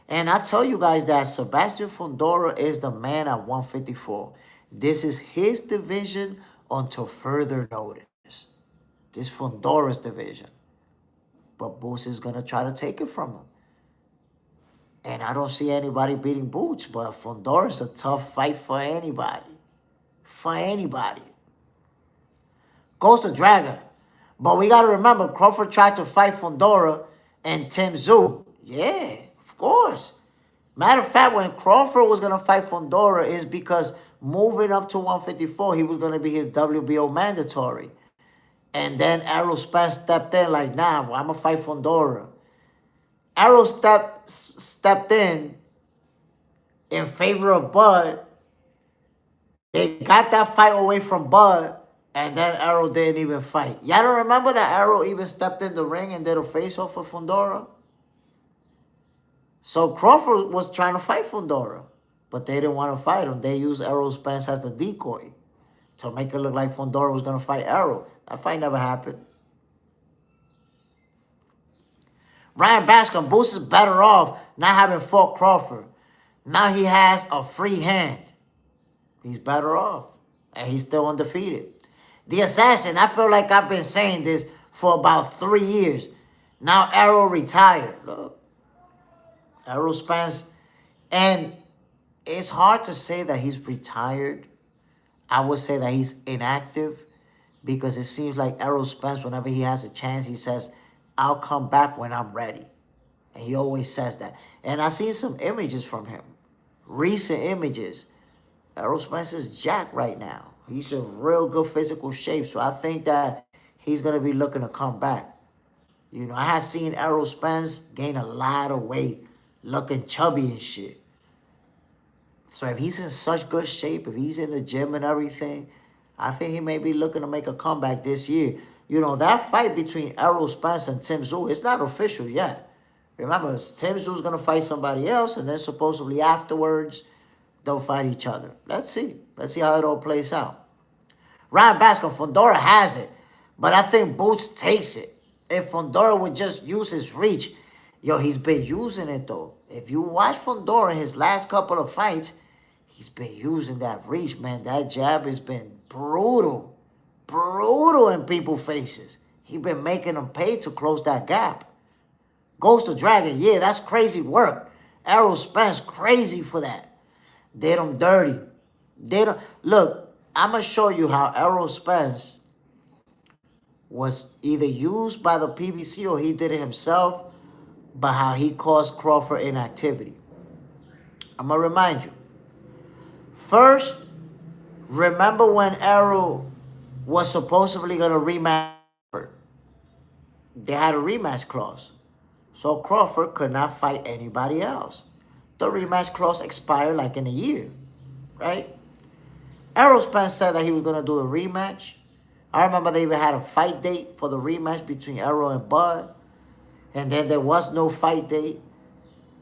And I tell you guys that Sebastian Fondora is the man at 154. This is his division until further notice. This Fondora's division. But Boots is going to try to take it from him. And I don't see anybody beating Boots, but Fondora's a tough fight for anybody. For anybody. Goes to Dragon. But we got to remember, Crawford tried to fight Fondora and Tim Tszyu. Yeah, of course. Matter of fact, when Crawford was going to fight Fondora is because moving up to 154, he was going to be his WBO mandatory. And then Errol Spence stepped in like, nah, I'm going to fight Fondora. Errol stepped in favor of Bud. They got that fight away from Bud. And then Errol didn't even fight. Y'all don't remember that Errol even stepped in the ring and did a face-off for Fondora? So Crawford was trying to fight Fondora. But they didn't want to fight him. They used Errol Spence as the decoy to make it look like Fondora was going to fight Errol. That fight never happened. Ryan Bascom, Boots is better off not having fought Crawford. Now he has a free hand. He's better off. And he's still undefeated. The Assassin, I feel like I've been saying this for about 3 years. Now Errol retired. Look. Errol Spence. And it's hard to say that he's retired. I would say that he's inactive. Because it seems like Errol Spence, whenever he has a chance, he says, I'll come back when I'm ready. And he always says that. And I've seen some images from him. Recent images. Errol Spence is jacked right now. He's in real good physical shape. So I think that he's going to be looking to come back. You know, I have seen Errol Spence gain a lot of weight, looking chubby and shit. So if he's in such good shape, if he's in the gym and everything, I think he may be looking to make a comeback this year. You know, that fight between Errol Spence and Tim Tszyu, it's not official yet. Remember, Tim Tszyu is going to fight somebody else, and then supposedly afterwards, they'll fight each other. Let's see. Let's see how it all plays out. Ryan Bascom, Fondora has it. But I think Boots takes it. If Fondora would just use his reach. Yo, he's been using it, though. If you watch Fondora in his last couple of fights, he's been using that reach, man. That jab has been brutal. Brutal in people's faces. He's been making them pay to close that gap. Goes to Dragon. Yeah, that's crazy work. Errol Spence, crazy for that. Did him dirty. Look, I'm going to show you how Errol Spence was either used by the PBC or he did it himself, but how he caused Crawford inactivity. I'm going to remind you. First, remember when Errol was supposedly going to rematch Crawford? They had a rematch clause. So Crawford could not fight anybody else. The rematch clause expired like in a year, right? Errol Spence said that he was going to do a rematch, I remember they even had a fight date for the rematch between Errol and Bud. And then there was no fight date.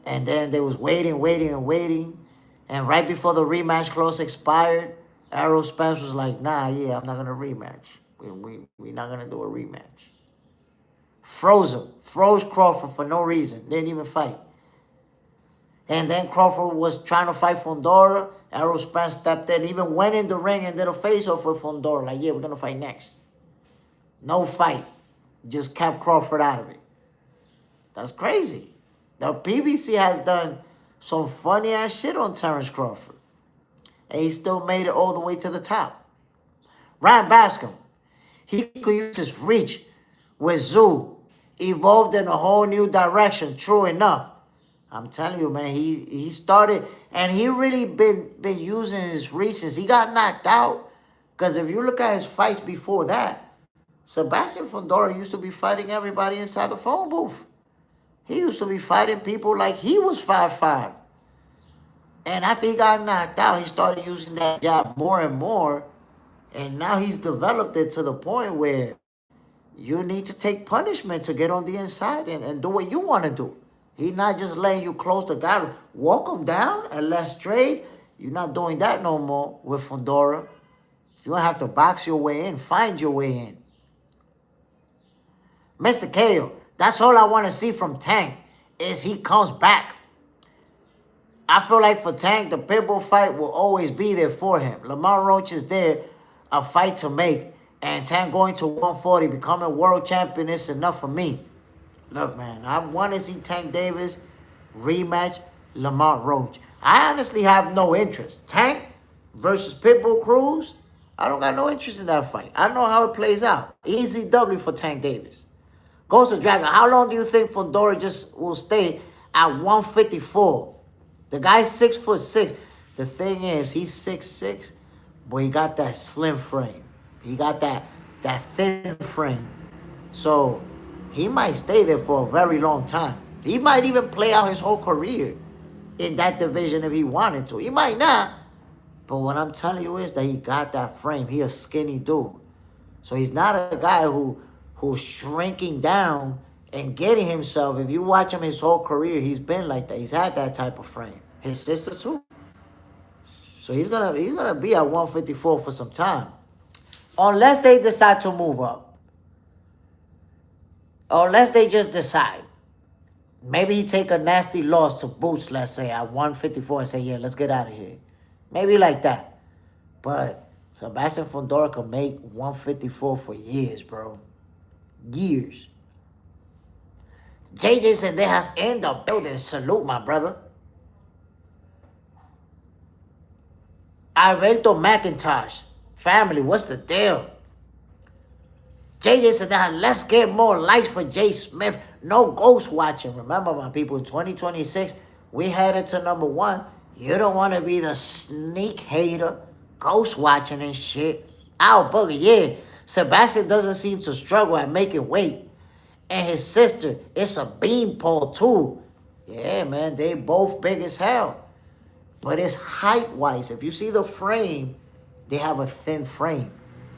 And then they was waiting. And right before the rematch clause expired, Errol Spence was like, nah, yeah, I'm not going to rematch. We're not going to do a rematch. Froze him. Froze Crawford for no reason. Didn't even fight. And then Crawford was trying to fight Fondora. Errol Spence stepped in, even went in the ring and did a face-off with Fondora. Like, yeah, we're going to fight next. No fight. Just kept Crawford out of it. That's crazy. The PBC has done some funny-ass shit on Terrence Crawford. And he still made it all the way to the top. Ryan Bascom, he could use his reach with Zoo. Evolved in a whole new direction, true enough. I'm telling you, man, he started, and he really been using his reach since he got knocked out. Because if you look at his fights before that, Sebastian Fondora used to be fighting everybody inside the phone booth. He used to be fighting people like he was 5'5". And after he got knocked out, he started using that jab more and more. And now he's developed it to the point where you need to take punishment to get on the inside and do what you want to do. He's not just letting you close the guy, walk him down and let straight. You're not doing that no more with Fondora. You're going to have to box your way in, find your way in. Mr. KO, that's all I want to see from Tank is he comes back. I feel like for Tank, the Pitbull fight will always be there for him. Lamar Roach is there, a fight to make. And Tank going to 140, becoming world champion is enough for me. Look, man, I want to see Tank Davis rematch Lamar Roach. I honestly have no interest. Tank versus Pitbull Cruz, I don't got no interest in that fight. I know how it plays out. Easy W for Tank Davis. Goes to Dragon. How long do you think Fondora just will stay at 154? The guy's 6'6". The thing is, he's 6'6", but he got that slim frame. He got that thin frame. So he might stay there for a very long time. He might even play out his whole career in that division if he wanted to. He might not. But what I'm telling you is that he got that frame. He a skinny dude. So he's not a guy who's shrinking down and getting himself. If you watch him his whole career, he's been like that. He's had that type of frame. His sister too. So he's gonna be at 154 for some time. Unless they decide to move up. Unless they just decide. Maybe he take a nasty loss to Boots, let's say, at 154 and say, yeah, let's get out of here. Maybe like that. But Sebastian Fondora can make 154 for years, bro. Years. JJ Zayas in the building. Salute, my brother. Alberto McIntosh. Family, what's the deal? JJ said that let's get more likes for JSmiff. No ghost watching. Remember, my people, in 2026, we headed to #1. You don't want to be the sneak hater, ghost watching and shit. Ow, boogie, yeah. Sebastian doesn't seem to struggle at making weight. And his sister, it's a beanpole too. Yeah, man, they both big as hell. But it's height-wise. If you see the frame, they have a thin frame.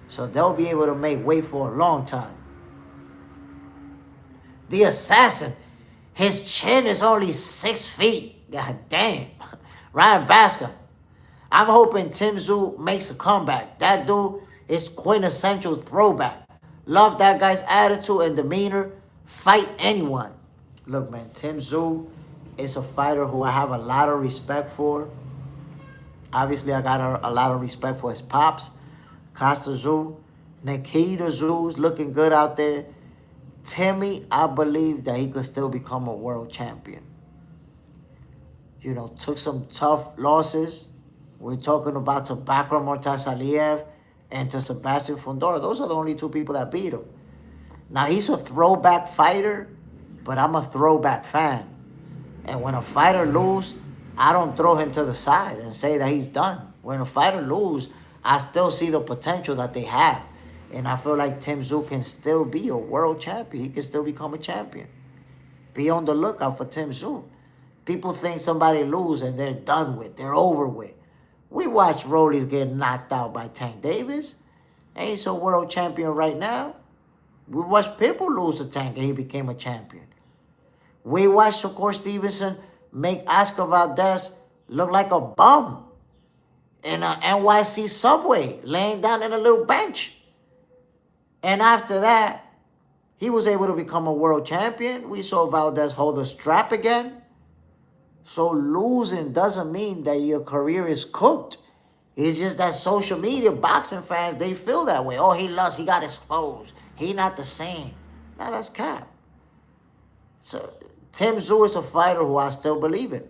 So they'll be able to make weight for a long time. The Assassin, his chin is only 6 feet. God damn. Ryan Bascom, I'm hoping Tim Tszyu makes a comeback. That dude is quintessential throwback. Love that guy's attitude and demeanor. Fight anyone. Look, man, Tim Tszyu is a fighter who I have a lot of respect for. Obviously, I got a lot of respect for his pops. Costa Tszyu. Nikita Tszyu's looking good out there. Timmy, I believe that he could still become a world champion. You know, took some tough losses. We're talking about to Bakram Murtasaliev and to Sebastian Fondora. Those are the only 2 people that beat him. Now, he's a throwback fighter, but I'm a throwback fan. And when a fighter loses, I don't throw him to the side and say that he's done. When a fighter loses, I still see the potential that they have. And I feel like Tim Tszyu can still be a world champion. He can still become a champion. Be on the lookout for Tim Tszyu. People think somebody lose and they're done with. They're over with. We watched Rollies get knocked out by Tank Davis. Ain't so world champion right now. We watched people lose to Tank and he became a champion. We watched Shakur Stevenson make Oscar Valdez look like a bum in an NYC subway, laying down in a little bench. And after that, he was able to become a world champion. We saw Valdez hold a strap again. So losing doesn't mean that your career is cooked. It's just that social media, boxing fans, they feel that way. Oh, he lost, he got exposed. He not the same. Now that's cap. So Tim Tszyu is a fighter who I still believe in.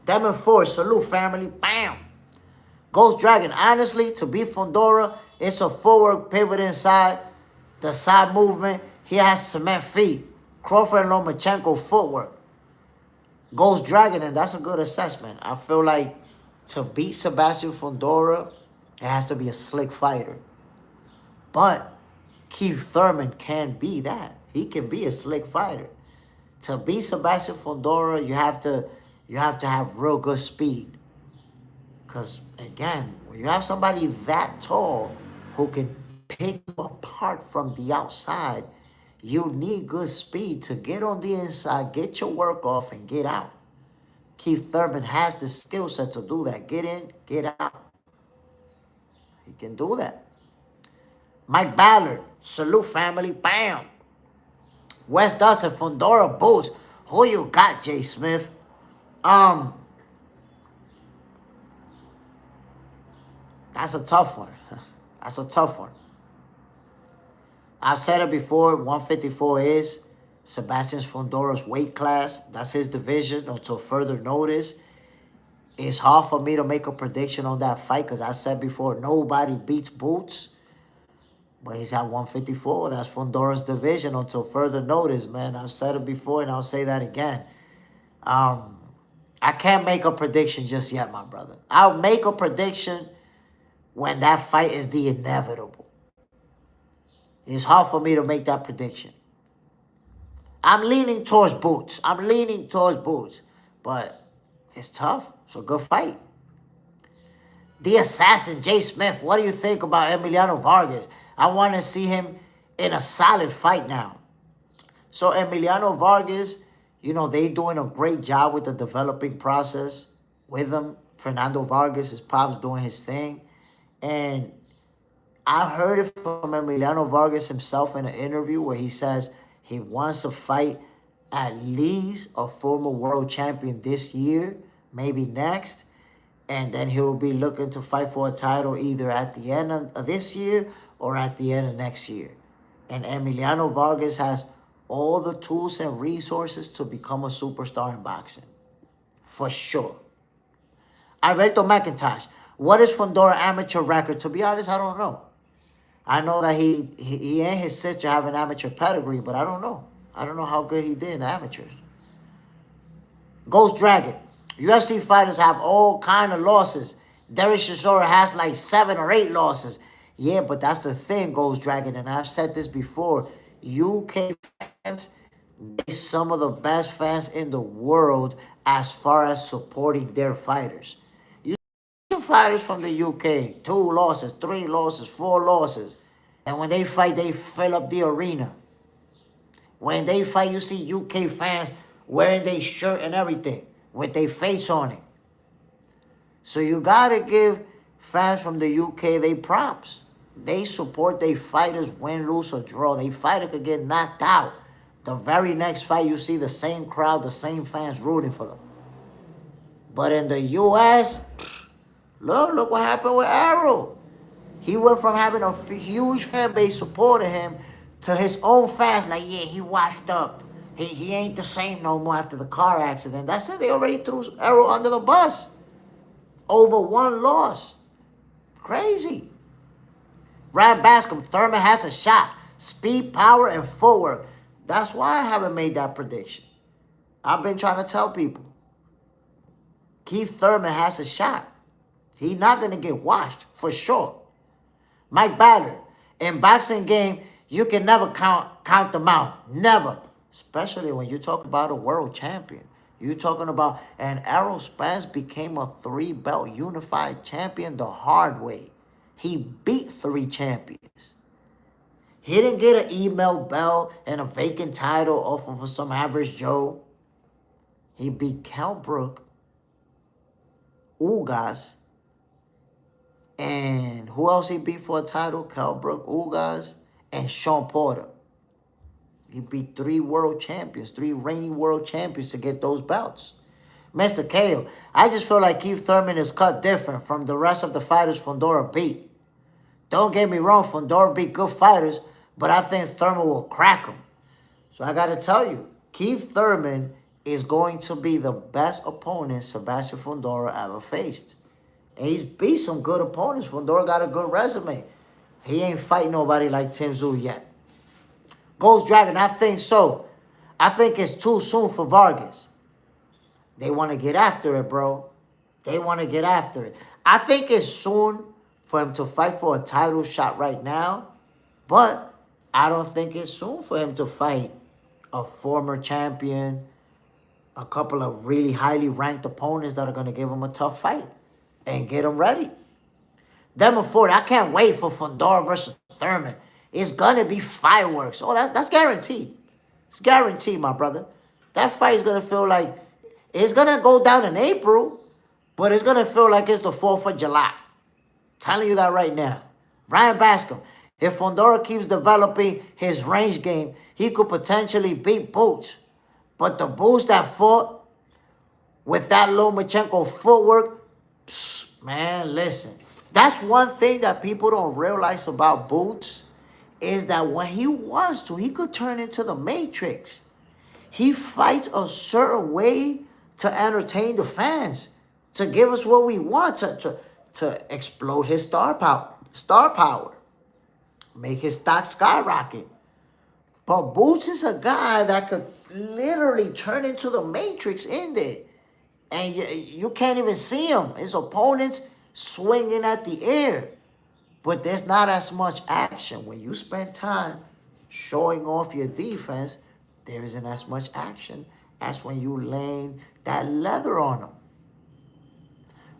Demon Force, salute family, bam. Ghost Dragon, honestly, to beat Fondora, it's a forward pivot inside. The side movement, he has cement feet. Crawford and Lomachenko footwork. Ghost Dragon, and that's a good assessment. I feel like to beat Sebastian Fondora, it has to be a slick fighter. But Keith Thurman can be that. He can be a slick fighter. To beat Sebastian Fondora, you have to have real good speed. Because, again, when you have somebody that tall who can pick you apart from the outside, you need good speed to get on the inside, get your work off, and get out. Keith Thurman has the skill set to do that. Get in, get out. He can do that. Mike Ballard, salute family, bam. Wes Dawson, Fondora Boots. Who you got, JSmiff? That's a tough one. That's a tough one. I've said it before, 154 is Sebastian Fondora's weight class. That's his division until further notice. It's hard for me to make a prediction on that fight because I said before, nobody beats Boots. But he's at 154. That's Fondora's division until further notice, man. I've said it before and I'll say that again. I can't make a prediction just yet, my brother. I'll make a prediction when that fight is the inevitable. It's hard for me to make that prediction. I'm leaning towards Boots. But it's tough. It's a good fight. The Assassin, JSmiff, what do you think about Emiliano Vargas? I want to see him in a solid fight now. So Emiliano Vargas, you know, they doing a great job with the developing process with him. Fernando Vargas, his pop's doing his thing. And I heard it from Emiliano Vargas himself in an interview where he says he wants to fight at least a former world champion this year, maybe next. And then he'll be looking to fight for a title either at the end of this year or at the end of next year. And Emiliano Vargas has all the tools and resources to become a superstar in boxing. For sure. Alberto McIntosh, what is Fondora amateur record? To be honest, I don't know. I know that he and his sister have an amateur pedigree, but I don't know. I don't know how good he did in the amateurs. Ghost Dragon, UFC fighters have all kind of losses. Derek Chisora has like 7 or 8 losses. Yeah, but that's the thing, Ghost Dragon, and I've said this before. UK fans, they're some of the best fans in the world as far as supporting their fighters. You see fighters from the UK, 2 losses, 3 losses, 4 losses. And when they fight, they fill up the arena. When they fight, you see UK fans wearing their shirt and everything with their face on it. So you got to give fans from the UK their props. They support their fighters, win, lose, or draw. Their fighter could get knocked out. The very next fight, you see the same crowd, the same fans rooting for them. But in the US, look what happened with Arrow. He went from having a huge fan base supporting him to his own fans like, yeah, he washed up. He ain't the same no more after the car accident. That's it. They already threw Arrow under the bus. Over 1 loss. Crazy. Ryan Bascom, Thurman has a shot. Speed, power, and footwork. That's why I haven't made that prediction. I've been trying to tell people. Keith Thurman has a shot. He's not going to get washed, for sure. Mike Ballard, in boxing game, you can never count them out. Never. Especially when you talk about a world champion. You're talking about, and Errol Spence became a 3-belt unified champion the hard way. He beat 3 champions. He didn't get an email belt and a vacant title off of some average Joe. He beat Cal Brook, Ugas, and who else he beat for a title? Cal Brook, Ugas, and Sean Porter. He beat 3 world champions, 3 reigning world champions to get those belts. Mr. KO, I just feel like Keith Thurman is cut different from the rest of the fighters Fondora beat. Don't get me wrong, Fondora beat good fighters, but I think Thurman will crack him. So I got to tell you, Keith Thurman is going to be the best opponent Sebastian Fondora ever faced. And he's beat some good opponents. Fondora got a good resume. He ain't fighting nobody like Tim Tszyu yet. Ghost Dragon, I think so. I think it's too soon for Vargas. They want to get after it, bro. They want to get after it. I think it's soon for him to fight for a title shot right now. But I don't think it's soon for him to fight a former champion, a couple of really highly ranked opponents that are going to give him a tough fight and get him ready. Demon Ford, I can't wait for Fondora versus Thurman. It's going to be fireworks. Oh, that's guaranteed. It's guaranteed, my brother. That fight is going to feel like it's going to go down in April, but it's going to feel like it's the 4th of July. I'm telling you that right now. Ryan Bascom, if Fondora keeps developing his range game, he could potentially beat Boots. But the Boots that fought with that Lomachenko footwork, man, listen. That's one thing that people don't realize about Boots is that when he wants to, he could turn into the Matrix. He fights a certain way to entertain the fans, to give us what we want, to explode his star power, make his stock skyrocket. But Boots is a guy that could literally turn into the Matrix in there. And you can't even see him. His opponents swinging at the air. But there's not as much action. When you spend time showing off your defense, there isn't as much action as when you laying that leather on them.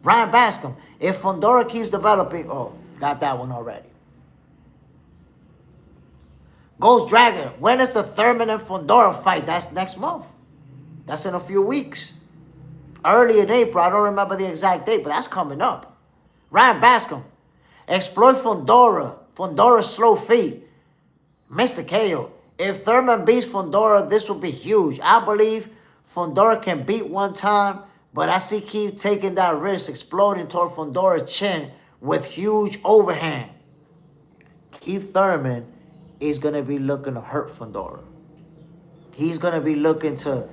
Ryan Bascom, if Fondora keeps developing... Oh, got that one already. Ghost Dragon, when is the Thurman and Fondora fight? That's next month. That's in a few weeks. Early in April, I don't remember the exact date, but that's coming up. Ryan Bascom, exploit Fondora. Fondora's slow feet. Mr. KO, if Thurman beats Fondora, this will be huge. I believe Fondora can beat one time, but I see Keith taking that risk, exploding toward Fondora's chin with huge overhand. Keith Thurman is going to be looking to hurt Fondora. He's going to be looking to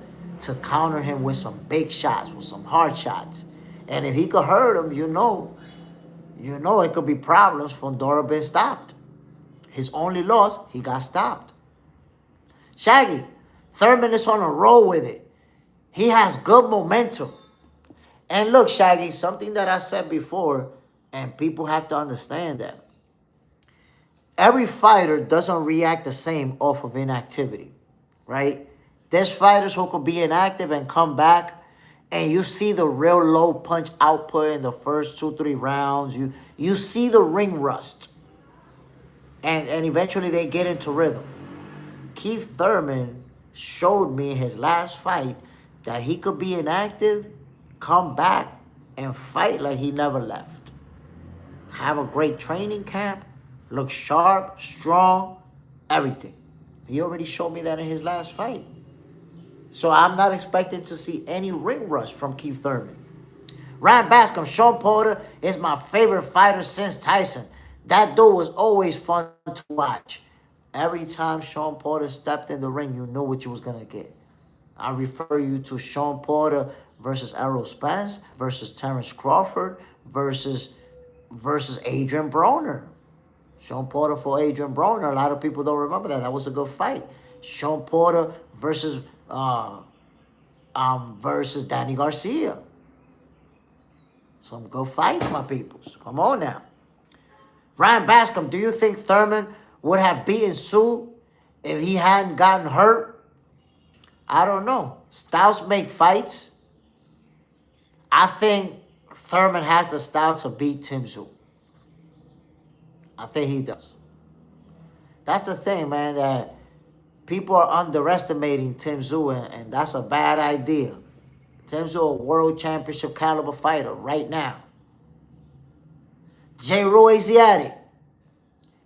counter him with some big shots, with some hard shots. And if he could hurt him, you know it could be problems. Fondora been stopped. His only loss, he got stopped. Shaggy, Thurman is on a roll with it. He has good momentum. And look, Shaggy, something that I said before, and people have to understand that. Every fighter doesn't react the same off of inactivity, right? There's fighters who could be inactive and come back, and you see the real low punch output in the first 2-3 rounds. You see the ring rust. And eventually they get into rhythm. Keith Thurman showed me in his last fight that he could be inactive, come back, and fight like he never left. Have a great training camp, look sharp, strong, everything. He already showed me that in his last fight. So I'm not expecting to see any ring rust from Keith Thurman. Ryan Bascom, Sean Porter is my favorite fighter since Tyson. That dude was always fun to watch. Every time Sean Porter stepped in the ring, you knew what you was going to get. I refer you to Sean Porter versus Errol Spence, versus Terrence Crawford, versus Adrian Broner. Sean Porter for Adrian Broner. A lot of people don't remember that. That was a good fight. Sean Porter versus Danny Garcia. Some good fights, my peoples. Come on now. Ryan Bascom, do you think Thurman would have beaten Tszyu if he hadn't gotten hurt? I don't know. Styles make fights. I think Thurman has the style to beat Tim Tszyu. I think he does. That's the thing, man, that people are underestimating Tim Tszyu, and that's a bad idea. Tim Tszyu, a world championship caliber fighter right now. J. Roy Asiatic.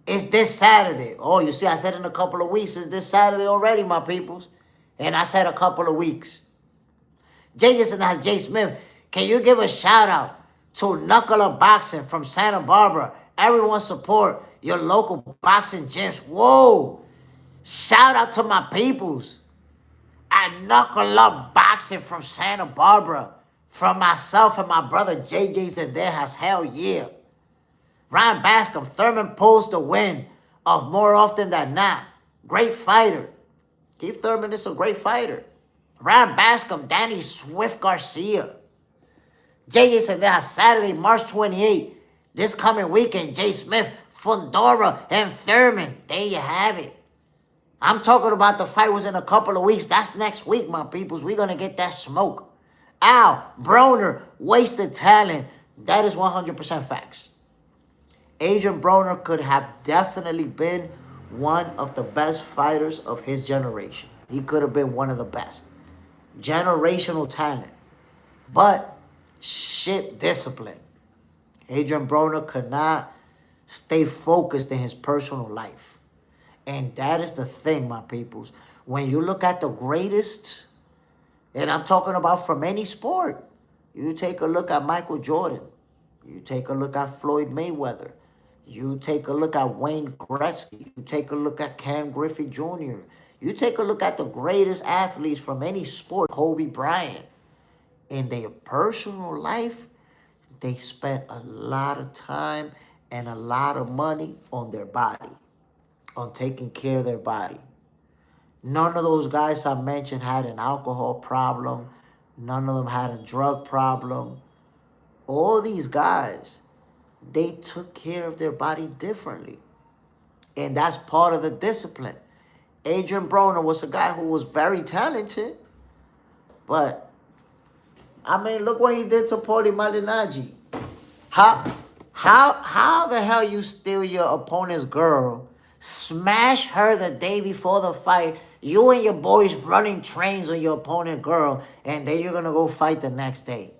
It's this Saturday. Oh, you see, I said in a couple of weeks. It's this Saturday already, my peoples. And I said a couple of weeks. Jayas and that's JSmiff. Can you give a shout out to Knuckler Boxing from Santa Barbara? Everyone support your local boxing gyms. Whoa. Shout out to my peoples at Knuckler Boxing from Santa Barbara. From myself and my brother JJ's and Zayas. Hell yeah. Ryan Bascom, Thurman pulls the win of more often than not. Great fighter. Keith Thurman is a great fighter. Ryan Bascom, Danny Swift Garcia. JJ said that Saturday, March 28th. This coming weekend, JSmiff, Fondora, and Thurman. There you have it. I'm talking about the fight was in a couple of weeks. That's next week, my peoples. We're going to get that smoke. Al, Broner, wasted talent. That is 100% facts. Adrian Broner could have definitely been one of the best fighters of his generation. He could have been one of the best. Generational talent. But shit discipline. Adrian Broner could not stay focused in his personal life. And that is the thing, my peoples. When you look at the greatest, and I'm talking about from any sport, you take a look at Michael Jordan. You take a look at Floyd Mayweather. You take a look at Wayne Gretzky. You take a look at Ken Griffey Jr. You take a look at the greatest athletes from any sport, Kobe Bryant. In their personal life, they spent a lot of time and a lot of money on their body, on taking care of their body. None of those guys I mentioned had an alcohol problem. None of them had a drug problem. All these guys, they took care of their body differently. And that's part of the discipline. Adrian Broner was a guy who was very talented. But, I mean, look what he did to Paulie Malignaggi. How the hell you steal your opponent's girl, smash her the day before the fight, you and your boys running trains on your opponent girl, and then you're going to go fight the next day?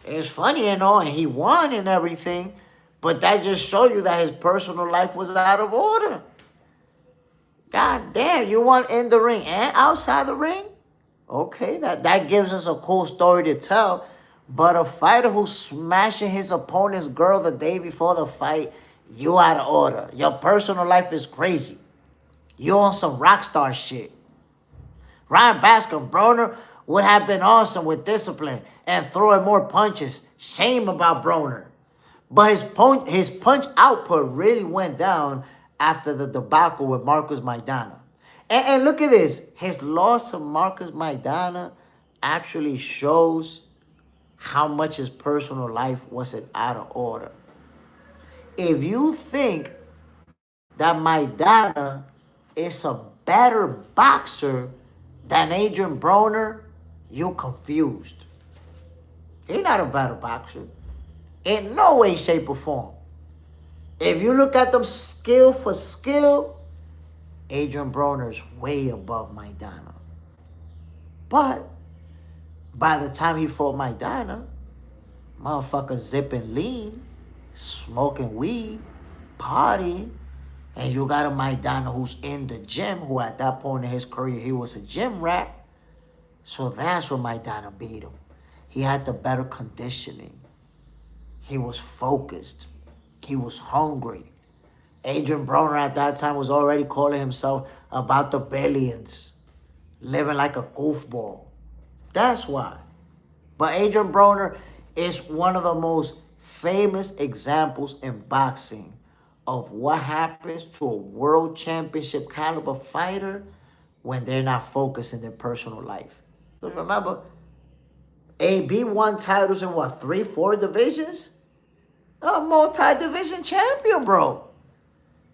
It's funny and all, and he won and everything, but that just showed you that his personal life was out of order. God damn, you won in the ring and outside the ring? Okay, that gives us a cool story to tell. But a fighter who's smashing his opponent's girl the day before the fight, you out of order. Your personal life is crazy. You on some rock star shit. Ryan Bascom, Broner would have been awesome with discipline and throwing more punches. Shame about Broner. But his punch output really went down after the debacle with Marcos Maidana. And look at this. His loss to Marcos Maidana actually shows how much his personal life wasn't out of order. If you think that Maidana is a better boxer than Adrian Broner, you're confused. He's not a better boxer. In no way, shape, or form. If you look at them skill for skill, Adrian Broner is way above Maidana. But by the time he fought Maidana, motherfucker zipping lean, smoking weed, partying, and you got a Maidana who's in the gym, who at that point in his career, he was a gym rat. So that's where Maidana beat him. He had the better conditioning. He was focused. He was hungry. Adrian Broner at that time was already calling himself about the billions, living like a goofball. That's why. But Adrian Broner is one of the most famous examples in boxing of what happens to a world championship caliber fighter when they're not focused in their personal life. Because remember, AB won titles in what, 3, 4 divisions? A multi-division champion, bro.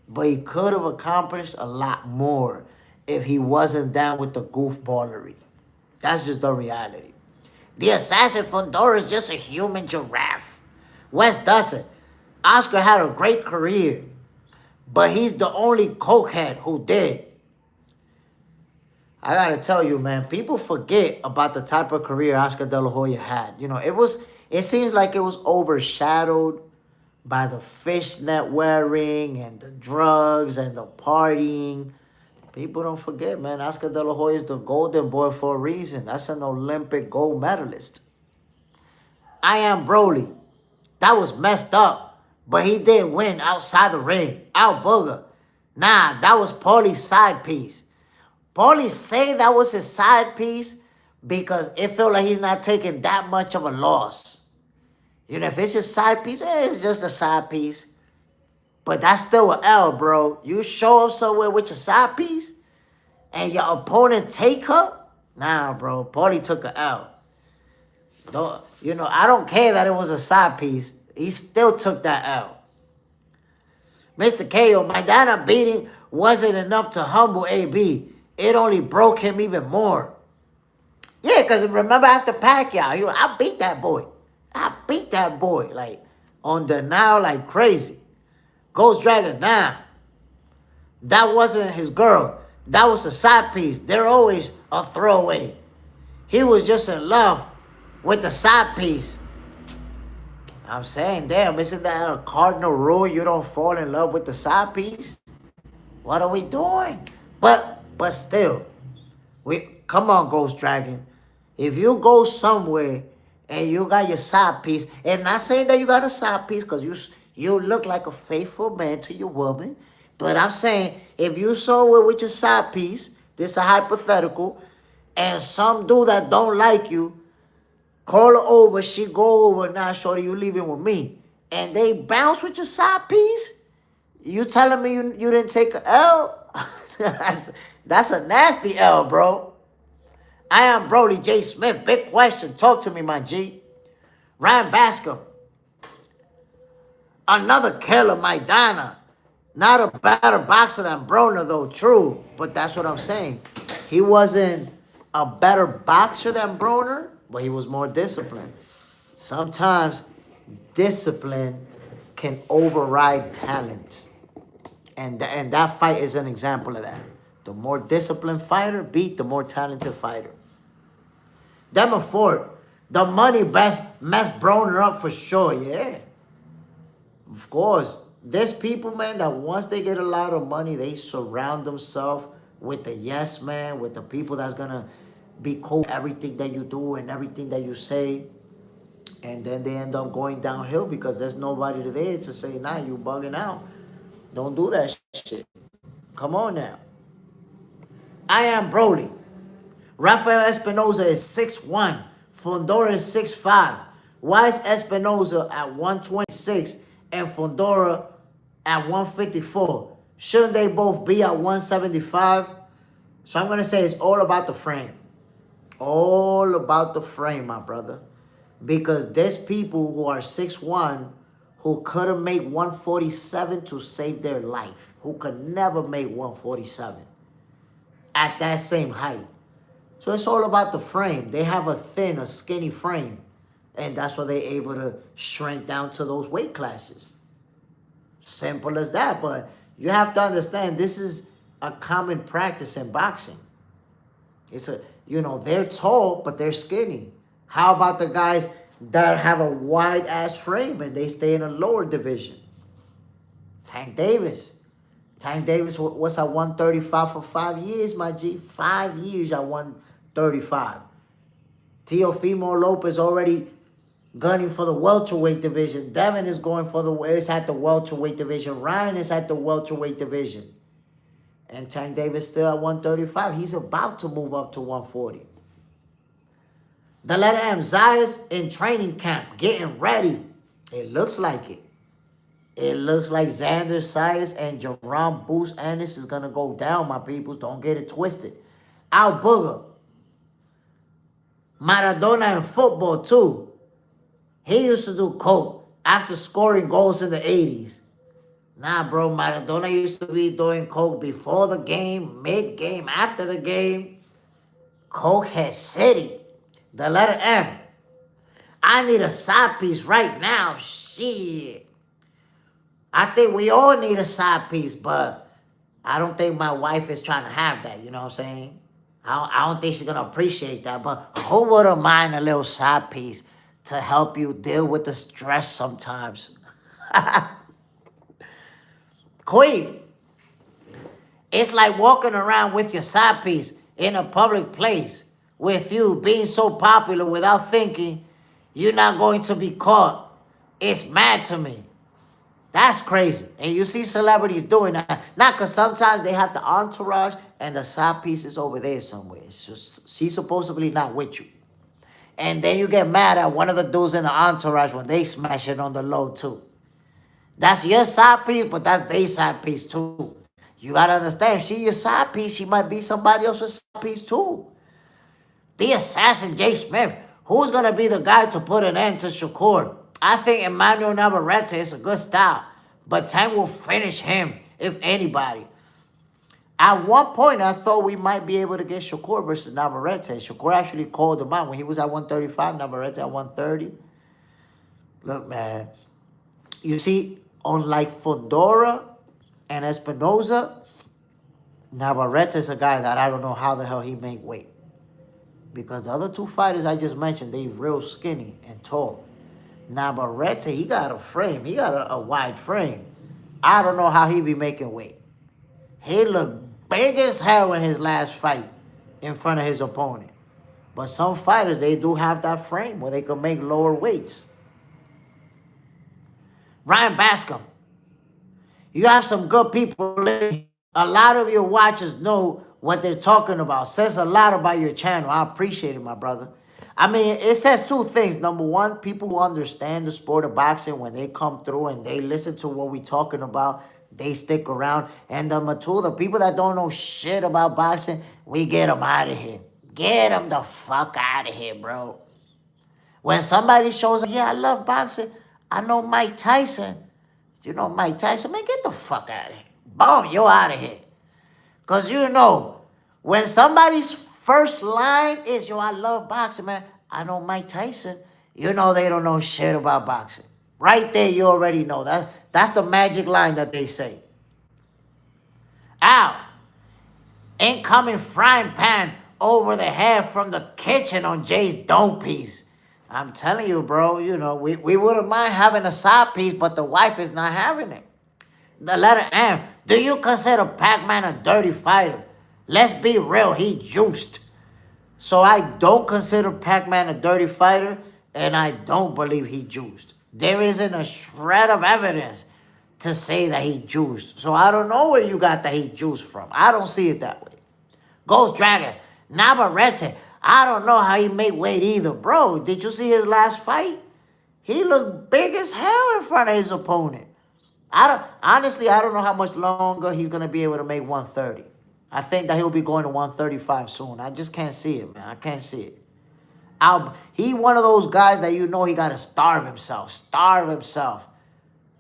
But he could have accomplished a lot more if he wasn't down with the goofballery. That's just the reality. The assassin Fondora is just a human giraffe. Wes doesn't. Oscar had a great career. But he's the only cokehead who did. I gotta tell you, man, people forget about the type of career Oscar De La Hoya had. You know, it seems like it was overshadowed by the fishnet wearing and the drugs and the partying. People don't forget, man, Oscar De La Hoya is the golden boy for a reason. That's an Olympic gold medalist. I Am Broly. That was messed up. But he did win outside the ring. Out booger. Nah, that was Paulie's side piece. Paulie say that was his side piece because it felt like he's not taking that much of a loss. You know, if it's your side piece, it's just a side piece. But that's still an L, bro. You show up somewhere with your side piece and your opponent take her? Nah, bro. Paulie took an L. Don't, you know, I don't care that it was a side piece. He still took that L. Mr. KO, Maidana beating wasn't enough to humble AB. It only broke him even more. Yeah, because remember after Pacquiao, he was, I beat that boy. I beat that boy. Like, on the now like crazy. Ghost Dragon, nah. That wasn't his girl. That was a side piece. They're always a throwaway. He was just in love with the side piece. I'm saying, damn, isn't that a cardinal rule? You don't fall in love with the side piece? What are we doing? But still, come on, Ghost Dragon. If you go somewhere and you got your side piece, and not saying that you got a side piece because you look like a faithful man to your woman, but I'm saying if you somewhere with your side piece, this is a hypothetical, and some dude that don't like you, call her over, she go over, nah, shorty, you leaving with me. And they bounce with your side piece? You telling me you didn't take a L? That's a nasty L, bro. I Am Broly, JSmiff. Big question. Talk to me, my G. Ryan Bascom. Another killer, Maidana. Not a better boxer than Broner, though. True. But that's what I'm saying. He wasn't a better boxer than Broner, but he was more disciplined. Sometimes discipline can override talent. And that fight is an example of that. The more disciplined fighter beat the more talented fighter. Demon Ford, the money messed Broner up for sure, yeah. Of course. There's people, man, that once they get a lot of money, they surround themselves with the yes man, with the people that's going to be cool with everything that you do and everything that you say. And then they end up going downhill because there's nobody there to say, nah, you bugging out. Don't do that shit. Come on now. I Am Broly. Rafael Espinoza is 6'1". Fondora is 6'5". Why is Espinoza at 126 and Fondora at 154? Shouldn't they both be at 175? So I'm going to say it's all about the frame. All about the frame, my brother. Because there's people who are 6'1", who couldn't make 147 to save their life. Who could never make 147 at that same height. So it's all about the frame. They have a skinny frame. And that's why they're able to shrink down to those weight classes. Simple as that. But you have to understand, this is a common practice in boxing. They're tall, but they're skinny. How about the guys that have a wide-ass frame and they stay in a lower division? Tank Davis. Tank Davis was at 135 for 5 years, my G. 5 years at 135. Teofimo Lopez already gunning for the welterweight division. Devin is going is at the welterweight division. Ryan is at the welterweight division. And Tank Davis still at 135. He's about to move up to 140. The letter M, Zayas in training camp, getting ready. It looks like it. It looks like Xander Zayas and Jerome Boost Ennis is going to go down, my people. Don't get it twisted. Al Booger. Maradona in football, too. He used to do coke after scoring goals in the 80s. Nah, bro, Maradona used to be doing coke before the game, mid-game, after the game. Cokehead City. The letter M. I need a side piece right now. Shit. I think we all need a side piece, but I don't think my wife is trying to have that. You know what I'm saying? I don't think she's gonna appreciate that. But who wouldn't mind a little side piece to help you deal with the stress sometimes? Queen, it's like walking around with your side piece in a public place with you being so popular without thinking you're not going to be caught. It's mad to me. That's crazy. And you see celebrities doing that. Not because sometimes they have the entourage and the side piece is over there somewhere. It's just, she's supposedly not with you. And then you get mad at one of the dudes in the entourage when they smash it on the low too. That's your side piece, but that's their side piece too. You gotta understand, if she your side piece, she might be somebody else's side piece too. The assassin JSmiff, who's gonna be the guy to put an end to Shakur? I think Emmanuel Navarrete is a good style, but Tank will finish him, if anybody. At one point, I thought we might be able to get Shakur versus Navarrete. Shakur actually called him out when he was at 135, Navarrete at 130. Look, man, you see, unlike Fondora and Espinoza, Navarrete is a guy that I don't know how the hell he make weight. Because the other two fighters I just mentioned, they real skinny and tall. Navarrete, he got a frame. He got a wide frame. I don't know how he be making weight. He looked big as hell in his last fight in front of his opponent. But some fighters, they do have that frame where they can make lower weights. Ryan Bascom, you have some good people. A lot of your watchers know what they're talking about. Says a lot about your channel. I appreciate it, my brother. I mean, it says two things. Number one, people who understand the sport of boxing, when they come through and they listen to what we're talking about, they stick around. And number two, the people that don't know shit about boxing, we get them out of here. Get them the fuck out of here, bro. When somebody shows up, yeah, I love boxing. I know Mike Tyson. You know Mike Tyson? Man, get the fuck out of here. Boom, you're out of here. Because you know, when somebody's first line is, yo, I love boxing, man. I know Mike Tyson. You know they don't know shit about boxing. Right there, you already know. That's the magic line that they say. Ow. Incoming frying pan over the head from the kitchen on Jay's dome piece. I'm telling you, bro, you know, we wouldn't mind having a side piece, but the wife is not having it. The letter M. Do you consider Pac-Man a dirty fighter? Let's be real, he juiced. So I don't consider Pac-Man a dirty fighter, and I don't believe he juiced. There isn't a shred of evidence to say that he juiced. So I don't know where you got that he juiced from. I don't see it that way. Ghost Dragon, Navarrete, I don't know how he made weight either. Bro, did you see his last fight? He looked big as hell in front of his opponent. Honestly, I don't know how much longer he's going to be able to make 130. I think that he'll be going to 135 soon. I just can't see it, man. I can't see it. He one of those guys that you know he got to starve himself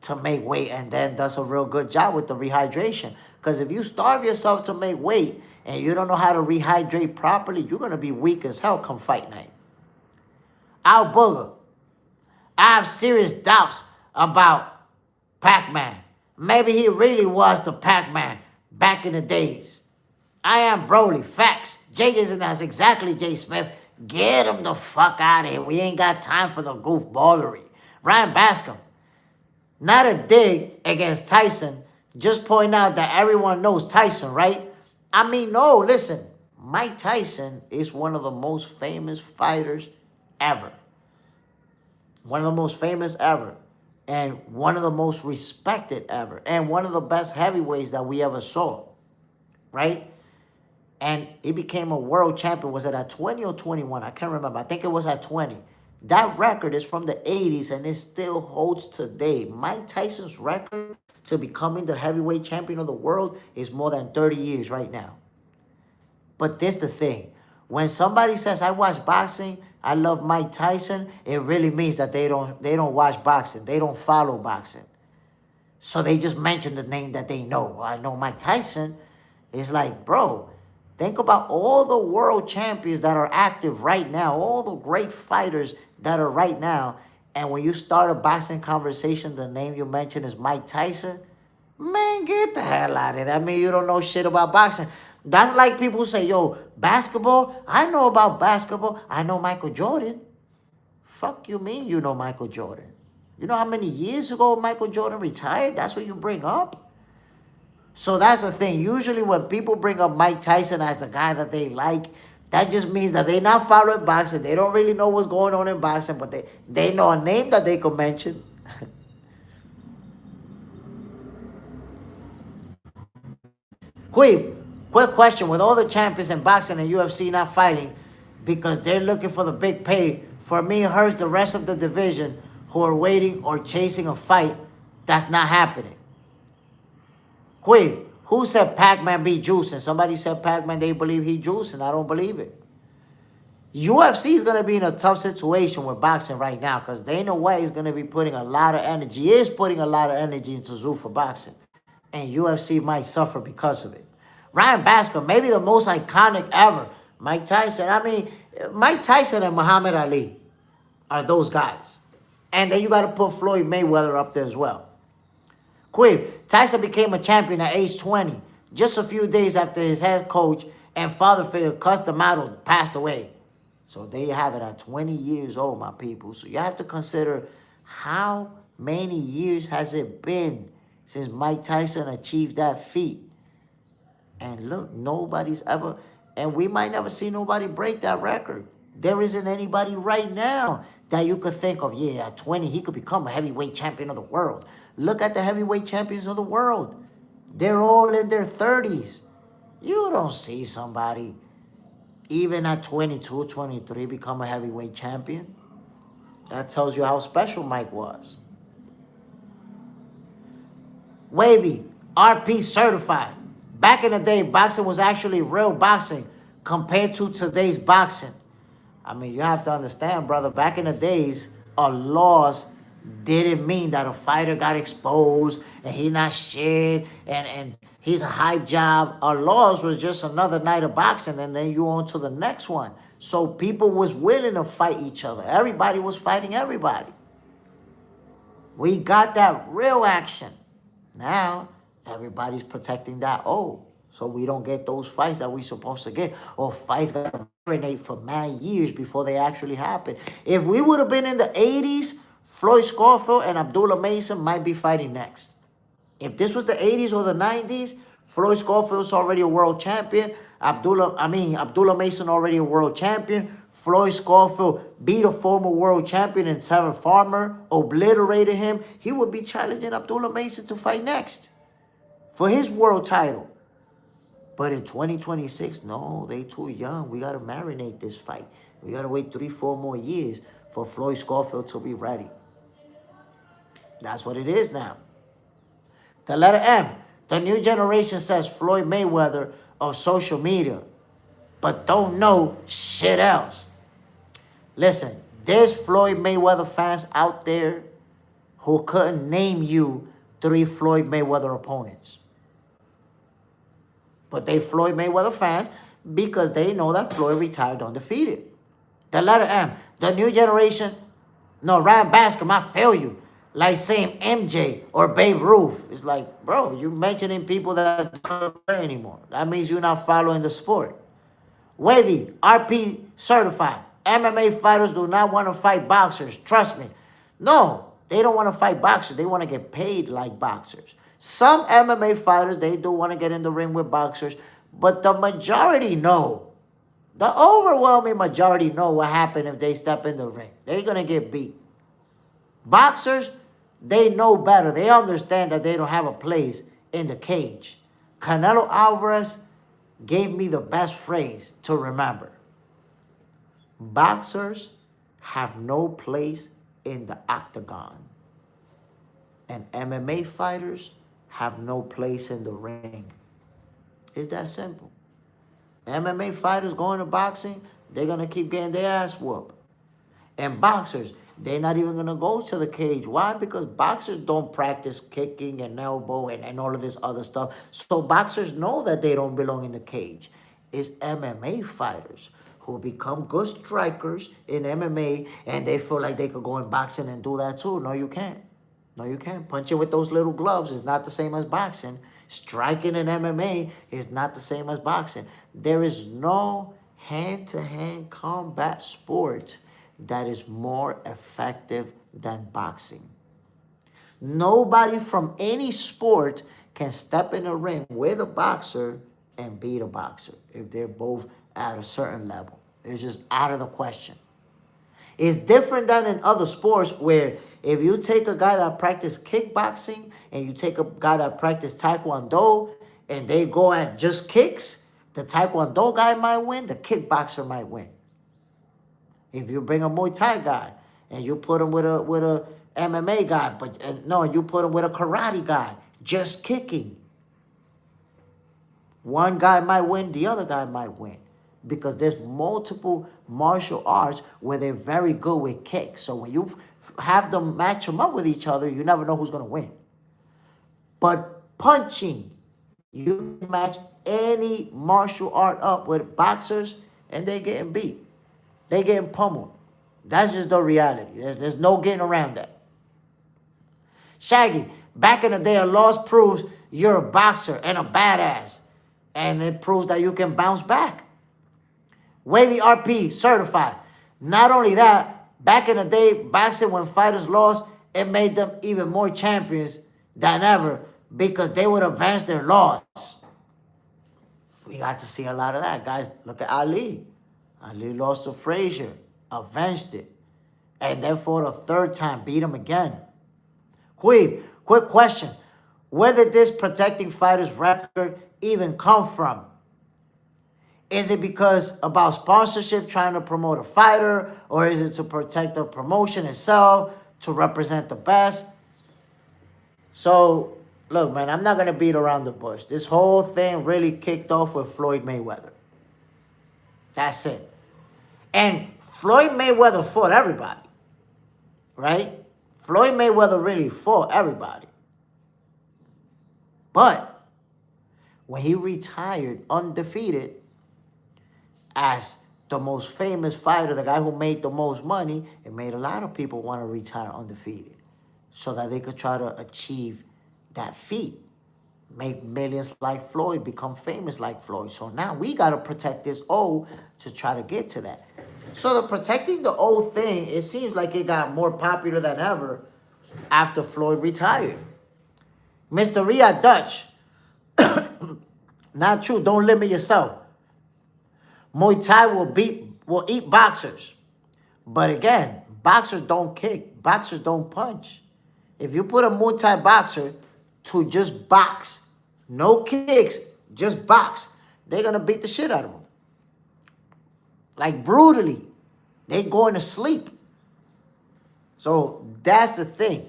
to make weight, and then does a real good job with the rehydration. Because if you starve yourself to make weight and you don't know how to rehydrate properly, you're going to be weak as hell come fight night. Al Booger, I have serious doubts about Pac-Man. Maybe he really was the Pac-Man back in the days. I am Broly. Facts. Jay isn't that's exactly JSmiff. Get him the fuck out of here. We ain't got time for the goofballery. Ryan Bascom. Not a dig against Tyson. Just point out that everyone knows Tyson, right? I mean, no, listen. Mike Tyson is one of the most famous fighters ever. One of the most famous ever. And one of the most respected ever. And one of the best heavyweights that we ever saw. Right? And he became a world champion. Was it at 20 or 21? I can't remember. I think it was at 20. That record is from the 80s and it still holds today. Mike Tyson's record to becoming the heavyweight champion of the world is more than 30 years right now. But this the thing. When somebody says, I watch boxing, I love Mike Tyson, it really means that they don't watch boxing. They don't follow boxing. So they just mention the name that they know. Well, I know Mike Tyson. It's like, bro, think about all the world champions that are active right now, all the great fighters that are right now, and when you start a boxing conversation, the name you mention is Mike Tyson, man, get the hell out of here. That means you don't know shit about boxing. That's like people who say, yo, basketball, I know about basketball. I know Michael Jordan. Fuck you mean you know Michael Jordan? You know how many years ago Michael Jordan retired? That's what you bring up? So that's the thing. Usually when people bring up Mike Tyson as the guy that they like, that just means that they're not following boxing. They don't really know what's going on in boxing, but they know a name that they could mention. Quick question. With all the champions in boxing and UFC not fighting because they're looking for the big pay, for me, it hurts the rest of the division who are waiting or chasing a fight that's not happening. Quick, who said Pac-Man be juicing? Somebody said Pac-Man, they believe he juicing. I don't believe it. UFC is going to be in a tough situation with boxing right now because Dana White is going to be putting a lot of energy, is putting a lot of energy into Zuffa boxing. And UFC might suffer because of it. Ryan Basker, maybe the most iconic ever. Mike Tyson. I mean, Mike Tyson and Muhammad Ali are those guys. And then you got to put Floyd Mayweather up there as well. Quick, Tyson became a champion at age 20, just a few days after his head coach and father figure Cus D'Amato passed away. So there you have it at 20 years old, my people. So you have to consider how many years has it been since Mike Tyson achieved that feat. And look, nobody's ever, and we might never see nobody break that record. There isn't anybody right now that you could think of, yeah, at 20, he could become a heavyweight champion of the world. Look at the heavyweight champions of the world. They're all in their 30s. You don't see somebody, even at 22, 23, become a heavyweight champion. That tells you how special Mike was. Wavy, RP certified. Back in the day, boxing was actually real boxing compared to today's boxing. I mean, you have to understand, brother, back in the days, a loss didn't mean that a fighter got exposed and he not shit and he's a hype job. A loss was just another night of boxing and then you on to the next one. So people was willing to fight each other. Everybody was fighting everybody. We got that real action. Now, everybody's protecting that. Oh, so we don't get those fights that we supposed to get. Or fights got to marinate for mad years before they actually happen. If we would have been in the 80s, Floyd Scofield and Abdullah Mason might be fighting next. If this was the 80s or the 90s, Floyd Scofield's already a world champion. Abdullah Mason already a world champion. Floyd Scofield beat a former world champion in Tevin Farmer, obliterated him. He would be challenging Abdullah Mason to fight next for his world title. But in 2026, no, they too young. We got to marinate this fight. We got to wait 3-4 more years for Floyd Scofield to be ready. That's what it is now. The letter M. The new generation says Floyd Mayweather of social media, but don't know shit else. Listen, there's Floyd Mayweather fans out there who couldn't name you 3 Floyd Mayweather opponents. But they Floyd Mayweather fans because they know that Floyd retired undefeated. The letter M. The new generation. No, Ryan Bascom, I feel you. Like saying MJ or Babe Ruth. It's like, bro, you're mentioning people that don't play anymore. That means you're not following the sport. Wavy, RP certified. MMA fighters do not want to fight boxers. Trust me. No, they don't want to fight boxers. They want to get paid like boxers. Some MMA fighters, they do want to get in the ring with boxers. But the majority know. The overwhelming majority know what happened if they step in the ring. They're going to get beat. Boxers, they know better. They understand that they don't have a place in the cage. Canelo Alvarez gave me the best phrase to remember. Boxers have no place in the octagon. And MMA fighters have no place in the ring. It's that simple. MMA fighters going to boxing, they're going to keep getting their ass whooped. And boxers, they're not even going to go to the cage. Why? Because boxers don't practice kicking and elbow and all of this other stuff. So boxers know that they don't belong in the cage. It's MMA fighters who become good strikers in MMA, and they feel like they could go in boxing and do that too. No, you can't. No, you can't. Punching with those little gloves is not the same as boxing. Striking in MMA is not the same as boxing. There is no hand-to-hand combat sport that is more effective than boxing. Nobody from any sport can step in a ring with a boxer and beat a boxer if they're both at a certain level. It's just out of the question. It's different than in other sports where if you take a guy that practices kickboxing and you take a guy that practices taekwondo and they go at just kicks, the taekwondo guy might win, the kickboxer might win. If you bring a Muay Thai guy and you put him with a MMA guy, you put him with a karate guy, just kicking. One guy might win, the other guy might win. Because there's multiple martial arts where they're very good with kicks. So when you have them match them up with each other, you never know who's going to win. But punching, you match any martial art up with boxers and they're getting beat. They're getting pummeled. That's just the reality. There's no getting around that. Shaggy, back in the day, a loss proves you're a boxer and a badass. And it proves that you can bounce back. Wavy RP certified. Not only that, back in the day, boxing, when fighters lost, it made them even more champions than ever because they would advance their loss. We got to see a lot of that, guys. Look at Ali. Ali lost to Frazier, avenged it, and then for the third time, beat him again. Quick question. Where did this protecting fighters record even come from? Is it because about sponsorship trying to promote a fighter, or is it to protect the promotion itself, to represent the best? So, look, man, I'm not going to beat around the bush. This whole thing really kicked off with Floyd Mayweather. That's it. And Floyd Mayweather fought everybody, right? Floyd Mayweather really fought everybody. But when he retired undefeated, as the most famous fighter, the guy who made the most money, it made a lot of people want to retire undefeated so that they could try to achieve that feat, make millions like Floyd, become famous like Floyd. So now we got to protect this O to try to get to that. So the protecting the O thing, it seems like it got more popular than ever after Floyd retired. Mr. Riyad Dutch, not true, don't limit yourself. Muay Thai will eat boxers. But again, boxers don't kick. Boxers don't punch. If you put a Muay Thai boxer to just box, no kicks, just box, they're going to beat the shit out of him. Like brutally. They going to sleep. So that's the thing.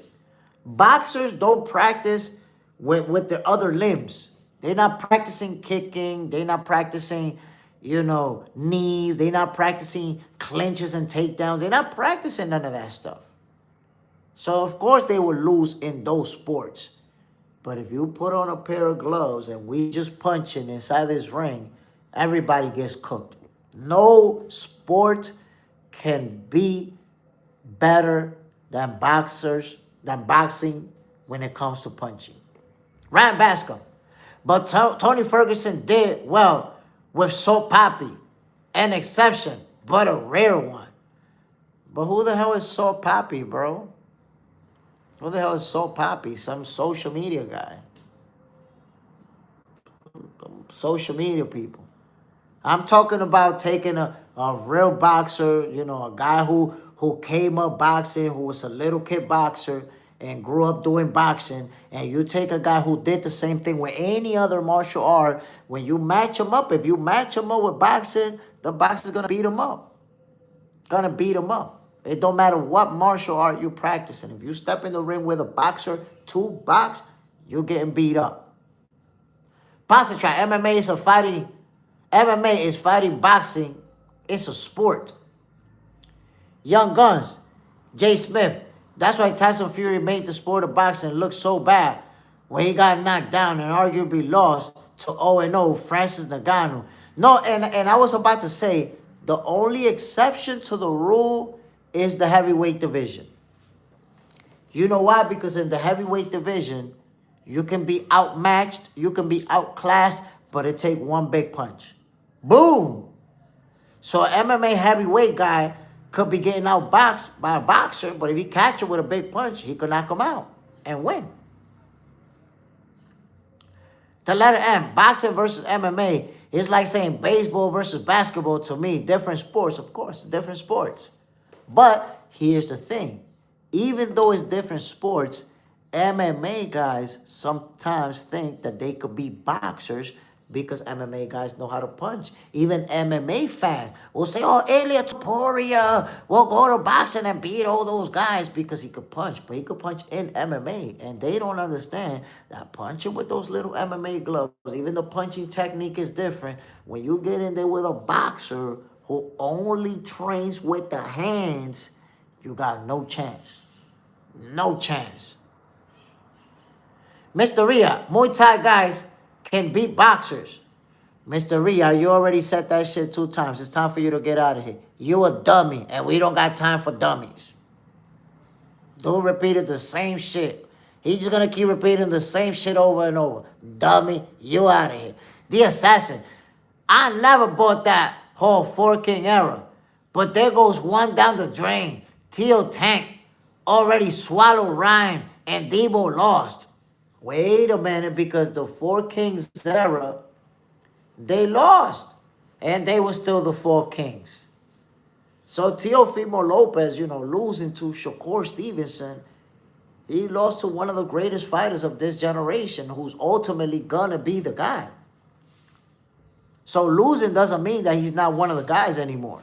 Boxers don't practice with their other limbs. They're not practicing kicking. They're not practicing, knees. They're not practicing clinches and takedowns. They're not practicing none of that stuff. So, of course, they will lose in those sports. But if you put on a pair of gloves and we just punching inside this ring, everybody gets cooked. No sport can be better than boxing when it comes to punching. Ryan Bascom. But Tony Ferguson did well with Soap Poppy. An exception, but a rare one. But who the hell is Soap Poppy, bro? Who the hell is Soap Poppy? Some social media guy. Social media people. I'm talking about taking a real boxer, a guy who came up boxing, who was a little kid boxer and grew up doing boxing, and you take a guy who did the same thing with any other martial art, when you match him up, if you match him up with boxing, the boxer's going to beat him up. Going to beat him up. It don't matter what martial art you're practicing. If you step in the ring with a boxer to box, you're getting beat up. Positron, MMA is fighting boxing. It's a sport. Young Guns, JSmiff. That's why Tyson Fury made the sport of boxing look so bad when he got knocked down and arguably lost to 0-0 Francis Ngannou. No, and I was about to say, The only exception to the rule is the heavyweight division. You know why? Because in the heavyweight division, you can be outmatched, you can be outclassed, but it take one big punch. Boom! So an MMA heavyweight guy could be getting outboxed by a boxer, but if he catch him with a big punch, he could knock him out and win. The letter M, boxing versus MMA, is like saying baseball versus basketball to me. Different sports, of course, different sports. But here's the thing. Even though it's different sports, MMA guys sometimes think that they could be boxers because MMA guys know how to punch. Even MMA fans will say, oh, Ilya Topuria will go to boxing and beat all those guys because he could punch. But he could punch in MMA. And they don't understand that punching with those little MMA gloves, even the punching technique is different. When you get in there with a boxer who only trains with the hands, you got no chance. No chance. Mr. Ria, Muay Thai guys can beat boxers. Mr. Ria, you already said that shit 2 times. It's time for you to get out of here. You a dummy, and we don't got time for dummies. Dude repeated the same shit. He's just gonna keep repeating the same shit over and over. Dummy, you out of here. The Assassin, I never bought that whole 4-King era. But there goes one down the drain. Teal Tank already swallowed Ryan, and Debo lost. Wait a minute, because the 4 Kings era, they lost. And they were still the 4 Kings. So Teofimo Lopez, losing to Shakur Stevenson, he lost to one of the greatest fighters of this generation who's ultimately gonna be the guy. So losing doesn't mean that he's not one of the guys anymore.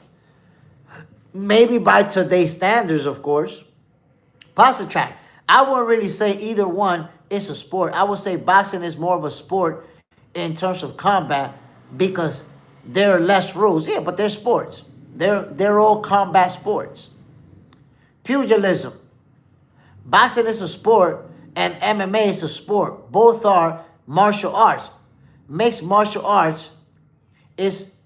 Maybe by today's standards, of course. Pasta track. I wouldn't really say either one is a sport. I would say boxing is more of a sport in terms of combat because there are less rules. Yeah, but they're sports. They're all combat sports. Pugilism. Boxing is a sport and MMA is a sport. Both are martial arts. Mixed martial arts is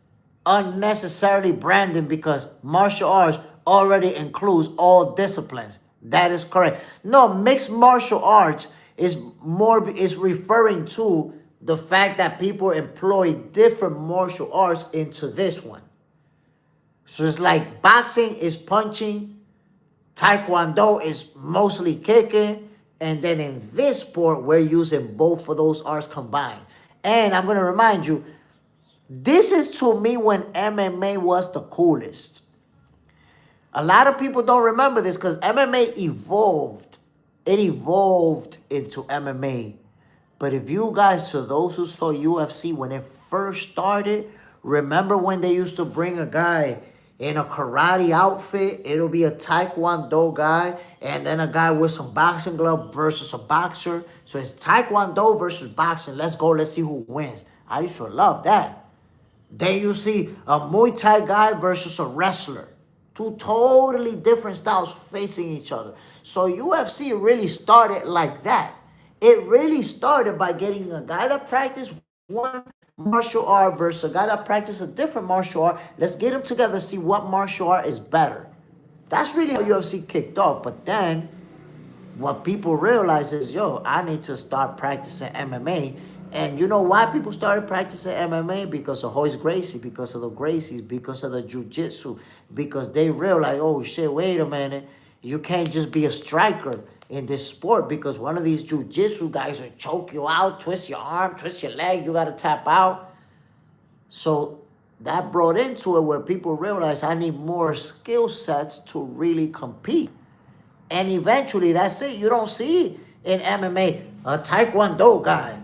unnecessarily branding because martial arts already includes all disciplines. That is correct. No, mixed martial arts is referring to the fact that people employ different martial arts into this one. So it's like boxing is punching, Taekwondo is mostly kicking, and then in this sport, we're using both of those arts combined. And I'm going to remind you, this is to me when MMA was the coolest. A lot of people don't remember this because MMA evolved. It evolved into MMA. But if you guys, to those who saw UFC when it first started, remember when they used to bring a guy in a karate outfit? It'll be a Taekwondo guy and then a guy with some boxing glove versus a boxer. So it's Taekwondo versus boxing. Let's go. Let's see who wins. I used to love that. Then you see a Muay Thai guy versus a wrestler. 2 totally different styles facing each other. So UFC really started like that. It really started by getting a guy that practiced one martial art versus a guy that practiced a different martial art. Let's get them together, see what martial art is better. That's really how UFC kicked off. But then what people realize is, I need to start practicing MMA. And you know why people started practicing MMA? Because of Hoist Gracie, because of the Gracies, because of the Jiu-Jitsu, because they realized, oh shit, wait a minute, you can't just be a striker in this sport because one of these Jiu-Jitsu guys will choke you out, twist your arm, twist your leg, you gotta tap out. So that brought into it where people realized I need more skill sets to really compete. And eventually, that's it. You don't see in MMA a Taekwondo guy.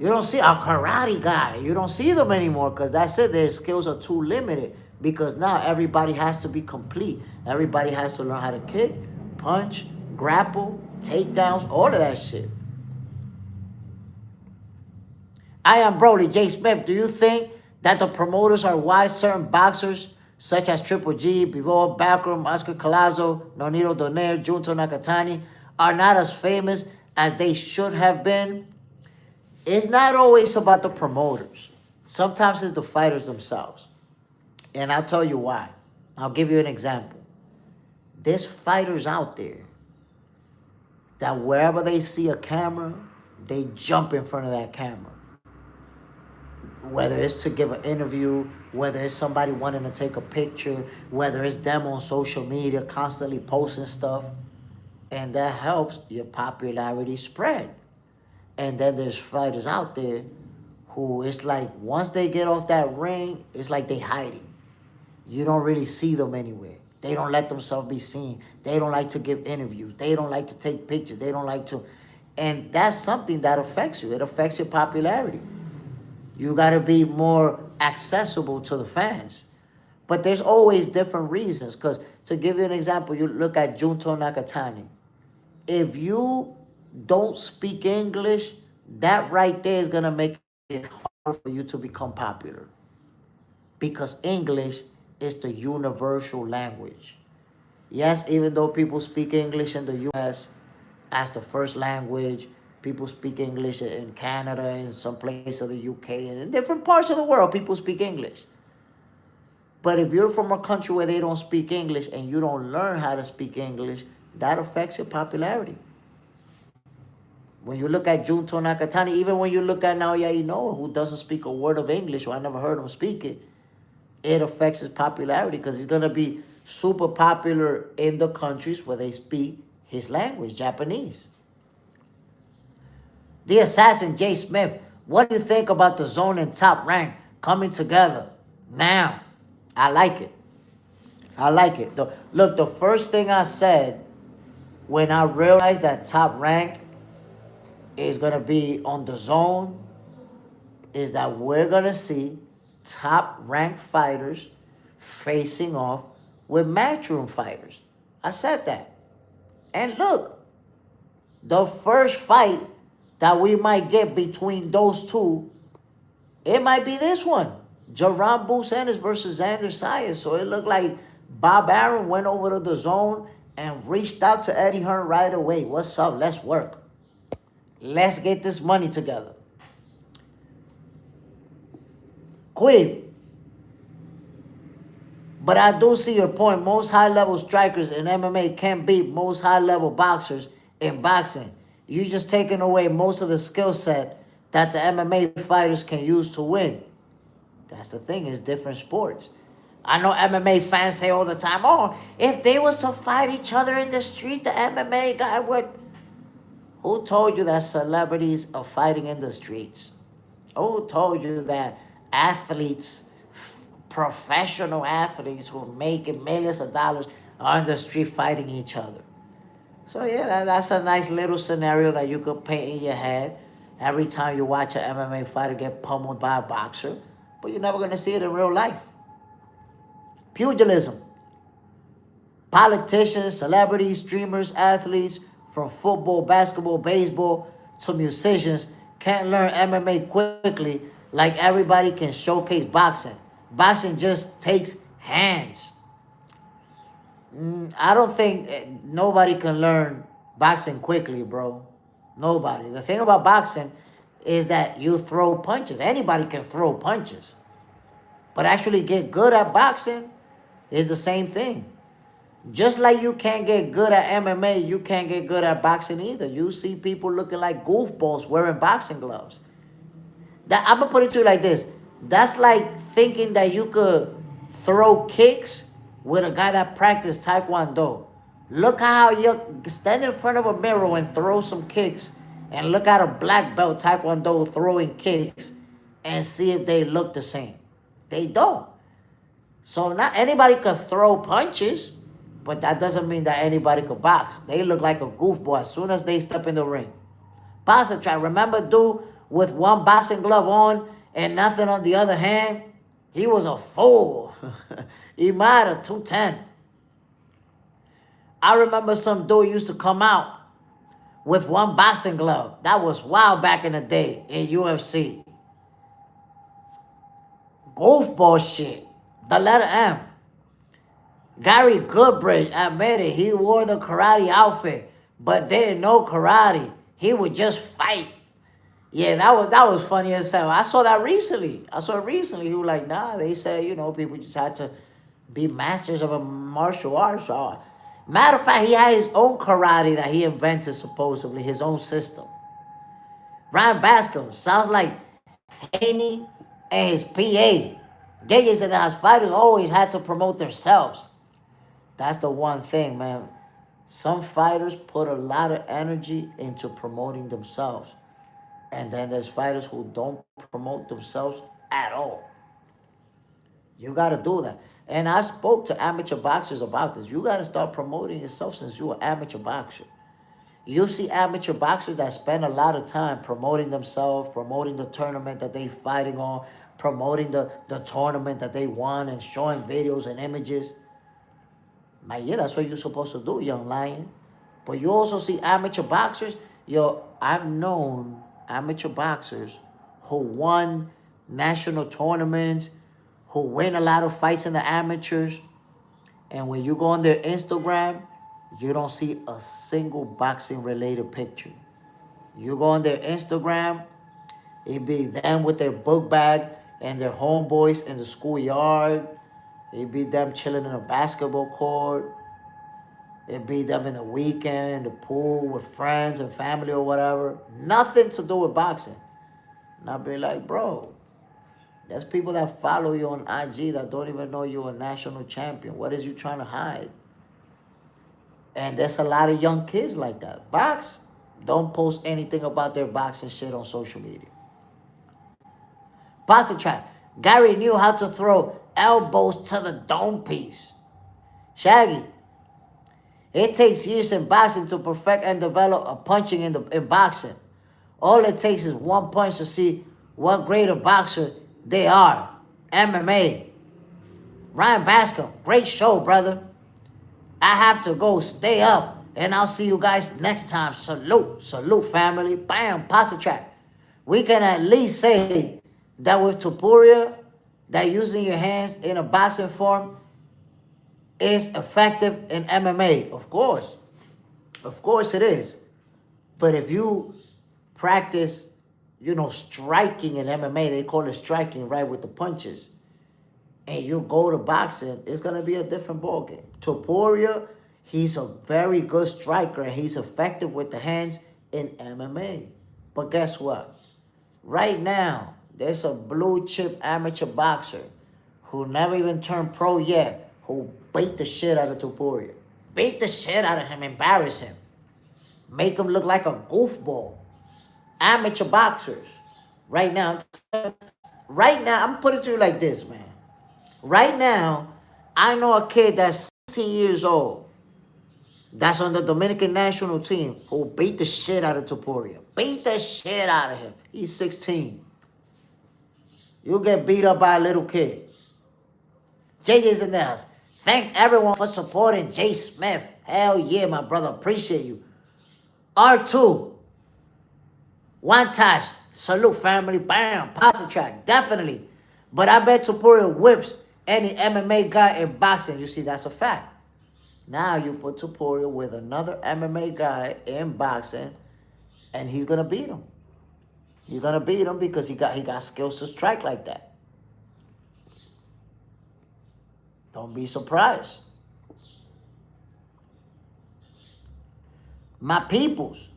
You don't see a karate guy. You don't see them anymore because that's it. Their skills are too limited because now everybody has to be complete. Everybody has to learn how to kick, punch, grapple, takedowns, all of that shit. I am Broly, JSmiff. Do you think that the promoters are why certain boxers such as Triple G, Bivol, Backroom, Oscar Collazo, Nonito Donaire, Junto Nakatani are not as famous as they should have been? It's not always about the promoters. Sometimes it's the fighters themselves. And I'll tell you why. I'll give you an example. There's fighters out there that wherever they see a camera, they jump in front of that camera. Whether it's to give an interview, whether it's somebody wanting to take a picture, whether it's them on social media constantly posting stuff. And that helps your popularity spread. And then there's fighters out there who it's like once they get off that ring, it's like they hiding. You don't really see them anywhere. They don't let themselves be seen. They don't like to give interviews. They don't like to take pictures. They don't like to. And that's something that affects you. It affects your popularity. You got to be more accessible to the fans. But there's always different reasons. Because to give you an example, you look at Junto Nakatani. If you don't speak English, that right there is going to make it hard for you to become popular. Because English is the universal language. Yes, even though people speak English in the U.S. as the first language, people speak English in Canada, in some place of the U.K., and in different parts of the world, people speak English. But if you're from a country where they don't speak English and you don't learn how to speak English, that affects your popularity. When you look at Junto Nakatani, even when you look at Naoya Inoue, who doesn't speak a word of English, or I never heard him speak it, it affects his popularity because he's going to be super popular in the countries where they speak his language, Japanese. The Assassin, JSmiff, what do you think about the Zone and Top Rank coming together now? I like it. I like it. Look, the first thing I said when I realized that Top Rank is going to be on the Zone is that we're going to see top ranked fighters facing off with matchroom fighters. I said that. And look, the first fight that we might get between those two, it might be this one. Jaron Ennis versus Zayas. So it looked like Bob Arum went over to the Zone and reached out to Eddie Hearn right away. What's up? Let's work. Let's get this money together. Quid. But I do see your point. Most high-level strikers in MMA can beat most high-level boxers in boxing. You're just taking away most of the skill set that the MMA fighters can use to win. That's the thing, it's different sports. I know MMA fans say all the time, oh, if they was to fight each other in the street, the MMA guy would. Who told you that celebrities are fighting in the streets? Who told you that athletes, professional athletes who are making millions of dollars are in the street fighting each other? So yeah, that's a nice little scenario that you could paint in your head every time you watch an MMA fighter get pummeled by a boxer, but you're never going to see it in real life. Pugilism. Politicians, celebrities, streamers, athletes, from football, basketball, baseball, to musicians, can't learn MMA quickly like everybody can showcase boxing. Boxing just takes hands. I don't think nobody can learn boxing quickly, bro. Nobody. The thing about boxing is that you throw punches. Anybody can throw punches. But actually get good at boxing is the same thing. Just like you can't get good at MMA, you can't get good at boxing either. You see people looking like goofballs wearing boxing gloves. I'm going to put it to you like this. That's like thinking that you could throw kicks with a guy that practiced Taekwondo. Look how you stand in front of a mirror and throw some kicks, and look at a black belt Taekwondo throwing kicks and see if they look the same. They don't. So not anybody could throw punches, but that doesn't mean that anybody could box. They look like a goofball as soon as they step in the ring. Boxing track. Remember dude with one boxing glove on and nothing on the other hand? He was a fool. He might have 210. I remember some dude used to come out with one boxing glove. That was wild back in the day in UFC. Goofball shit. The letter M. Gary Goodbridge admitted he wore the karate outfit, but didn't know karate. He would just fight. Yeah, that was funny as hell. I saw that recently. I saw it recently. He was like, nah, they said, people just had to be masters of a martial arts. So, matter of fact, he had his own karate that he invented, supposedly, his own system. Ryan Bascom sounds like Haney and his PA. JJ said that his fighters always had to promote themselves. That's the one thing, man. Some fighters put a lot of energy into promoting themselves. And then there's fighters who don't promote themselves at all. You got to do that. And I spoke to amateur boxers about this. You got to start promoting yourself since you're an amateur boxer. You see amateur boxers that spend a lot of time promoting themselves, promoting the tournament that they fighting on, promoting the tournament that they won and showing videos and images. Man, yeah, that's what you're supposed to do, young lion. But you also see amateur boxers. Yo, I've known amateur boxers who won national tournaments, who win a lot of fights in the amateurs. And when you go on their Instagram, you don't see a single boxing related picture. You go on their Instagram, it be them with their book bag and their homeboys in the schoolyard. It be them chilling in a basketball court. It be them in the weekend, the pool with friends and family or whatever. Nothing to do with boxing. And I'll be like, bro, there's people that follow you on IG that don't even know you're a national champion. What is you trying to hide? And there's a lot of young kids like that. Box, don't post anything about their boxing shit on social media. Boxing track. Gary knew how to throw elbows to the dome piece. Shaggy. It takes years in boxing to perfect and develop a punching in boxing. All it takes is one punch to see what grade of boxer they are. MMA. Ryan Bascom, great show, brother. I have to go. Stay up. And I'll see you guys next time. Salute. Salute, family. Bam. Pasta track. We can at least say that with Topuria, that using your hands in a boxing form is effective in MMA. Of course. Of course it is. But if you practice, striking in MMA, they call it striking, right, with the punches, and you go to boxing, it's going to be a different ballgame. Topuria, he's a very good striker, and he's effective with the hands in MMA. But guess what? Right now, there's a blue chip amateur boxer who never even turned pro yet, who beat the shit out of Topuria. Beat the shit out of him, embarrass him. Make him look like a goofball. Amateur boxers. Right now, I'm putting it to you like this, man. Right now, I know a kid that's 16 years old that's on the Dominican national team who beat the shit out of Topuria. Beat the shit out of him. He's 16. You'll get beat up by a little kid. JJ's in the house. Thanks everyone for supporting JSmiff. Hell yeah, my brother. Appreciate you. R2. One touch. Salute, family. Bam. Pasta track. Definitely. But I bet Topuria whips any MMA guy in boxing. You see, that's a fact. Now you put Topuria with another MMA guy in boxing, and he's going to beat him. You're going to beat him because he got skills to strike like that. Don't be surprised. My peoples,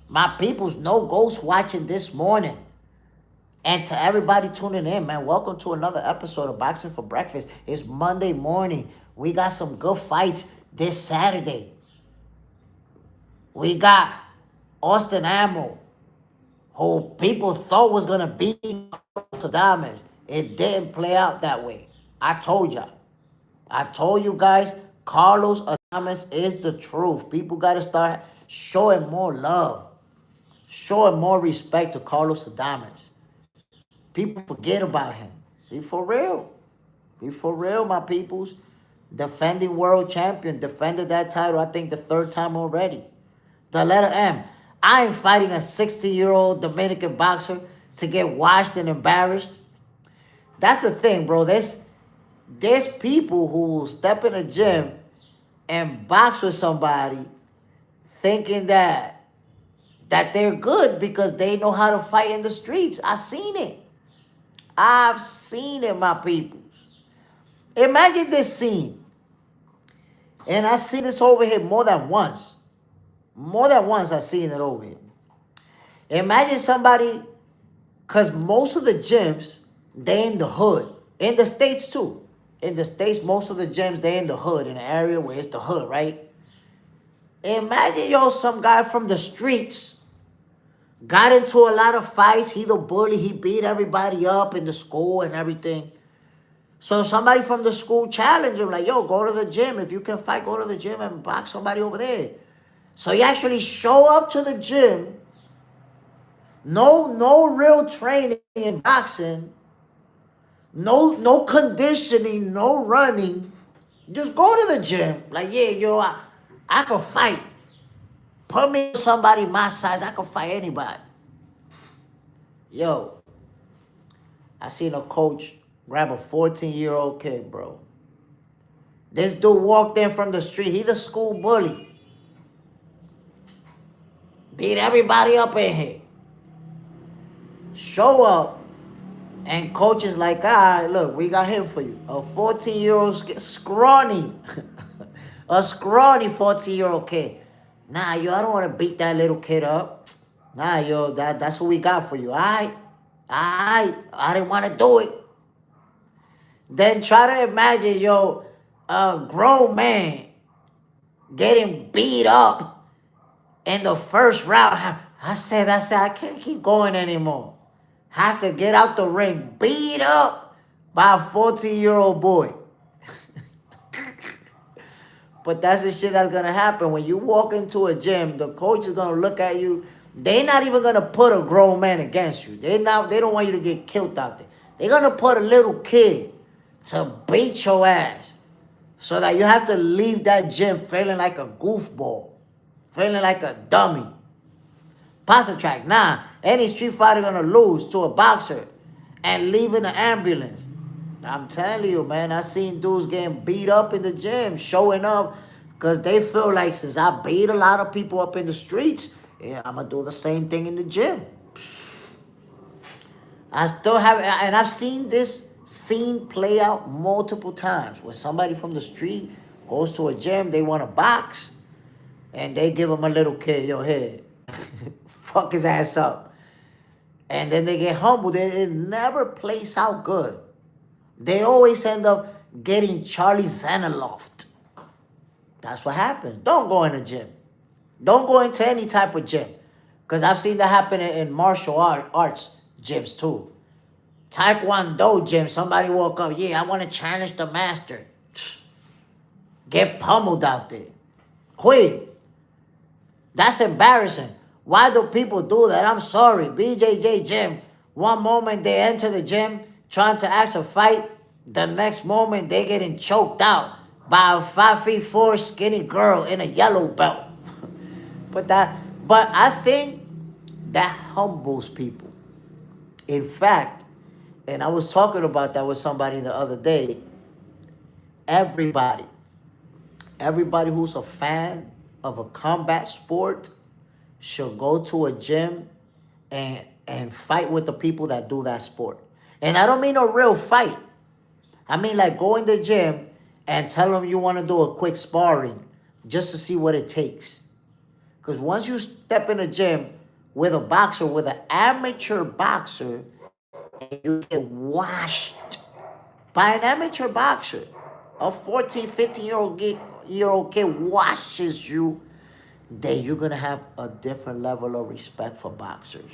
no ghost watching this morning. And to everybody tuning in, man, welcome to another episode of Boxing for Breakfast. It's Monday morning. We got some good fights this Saturday. We got Austin Ammo, who people thought was going to beat Adames. It didn't play out that way. I told y'all. I told you guys, Carlos Adames is the truth. People got to start showing more love, showing more respect to Carlos Adames. People forget about him. Be for real. Be for real, my peoples. Defending world champion. Defended that title, I think, the third time already. The letter M. I ain't fighting a 60-year-old Dominican boxer to get washed and embarrassed. That's the thing, bro. There's people who will step in a gym and box with somebody thinking that that they're good because they know how to fight in the streets. I've seen it. I've seen it, my people. Imagine this scene. And I see this over here more than once. More than once I've seen it over here. Imagine somebody, because most of the gyms, they in the hood. In the States too. In the States, most of the gyms, they in the hood. In the area where it's the hood, right? Imagine, yo, some guy from the streets got into a lot of fights. He the bully. He beat everybody up in the school and everything. So somebody from the school challenged him, like, yo, go to the gym. If you can fight, go to the gym and box somebody over there. So he actually show up to the gym. No real training in boxing. No conditioning, no running. Just go to the gym. Like, yeah, yo, I can fight. Put me with somebody my size, I can fight anybody. Yo, I seen a coach grab a 14-year-old kid, bro. This dude walked in from the street. He the school bully. Beat everybody up in here. Show up. And coach is like, all right, look, we got him for you. A 14-year-old scrawny. A scrawny 14-year-old kid. Nah, yo, I don't want to beat that little kid up. Nah, yo, that's what we got for you. All right? I didn't want to do it. Then try to imagine, yo, a grown man getting beat up in the first round. I said, I can't keep going anymore. Have to get out the ring, beat up by a 14-year-old boy. But that's the shit that's gonna happen. When you walk into a gym, the coach is gonna look at you. They're not even gonna put a grown man against you. They don't want you to get killed out there. They're gonna put a little kid to beat your ass. So that you have to leave that gym feeling like a goofball. Feeling like a dummy. Pass a track. Nah, any street fighter gonna lose to a boxer and leave in an ambulance. I'm telling you, man, I seen dudes getting beat up in the gym, showing up because they feel like since I beat a lot of people up in the streets, yeah, I'm gonna do the same thing in the gym. I still have, and I've seen this scene play out multiple times where somebody from the street goes to a gym, they want to box, and they give him a little kid, yo, here, fuck his ass up. And then they get humbled. It never plays out good. They always end up getting Charlie Xenoloft. That's what happens. Don't go in a gym. Don't go into any type of gym. Because I've seen that happen in martial arts gyms too. Taekwondo gym, somebody woke up, yeah, I want to challenge the master. Get pummeled out there. Quit. That's embarrassing. Why do people do that? I'm sorry. BJJ gym. One moment they enter the gym trying to ask a fight. The next moment they getting choked out by a 5'4" skinny girl in a yellow belt. But I think that humbles people. In fact, and I was talking about that with somebody the other day. Everybody who's a fan of a combat sport should go to a gym and fight with the people that do that sport. And I don't mean a real fight. I mean like go in the gym and tell them you want to do a quick sparring just to see what it takes. Because once you step in a gym with a boxer, with an amateur boxer, and you get washed by an amateur boxer, a 14, 15-year-old kid washes you, then you're going to have a different level of respect for boxers.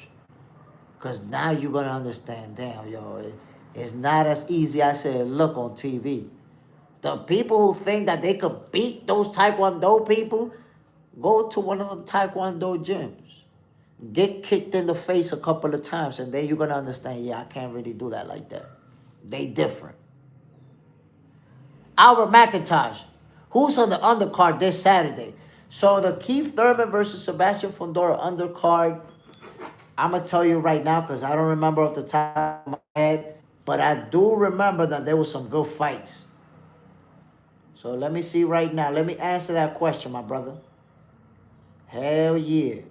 Because now you're going to understand, damn, yo, it's not as easy as it look on TV. The people who think that they could beat those Taekwondo people, go to one of the Taekwondo gyms. Get kicked in the face a couple of times, and then you're going to understand, yeah, I can't really do that like that. They different. Albert McIntosh, who's on the undercard this Saturday? So the Keith Thurman versus Sebastian Fondora undercard, I'm going to tell you right now because I don't remember off the top of my head, but I do remember that there was some good fights. So let me see right now. Let me answer that question, my brother. Hell yeah.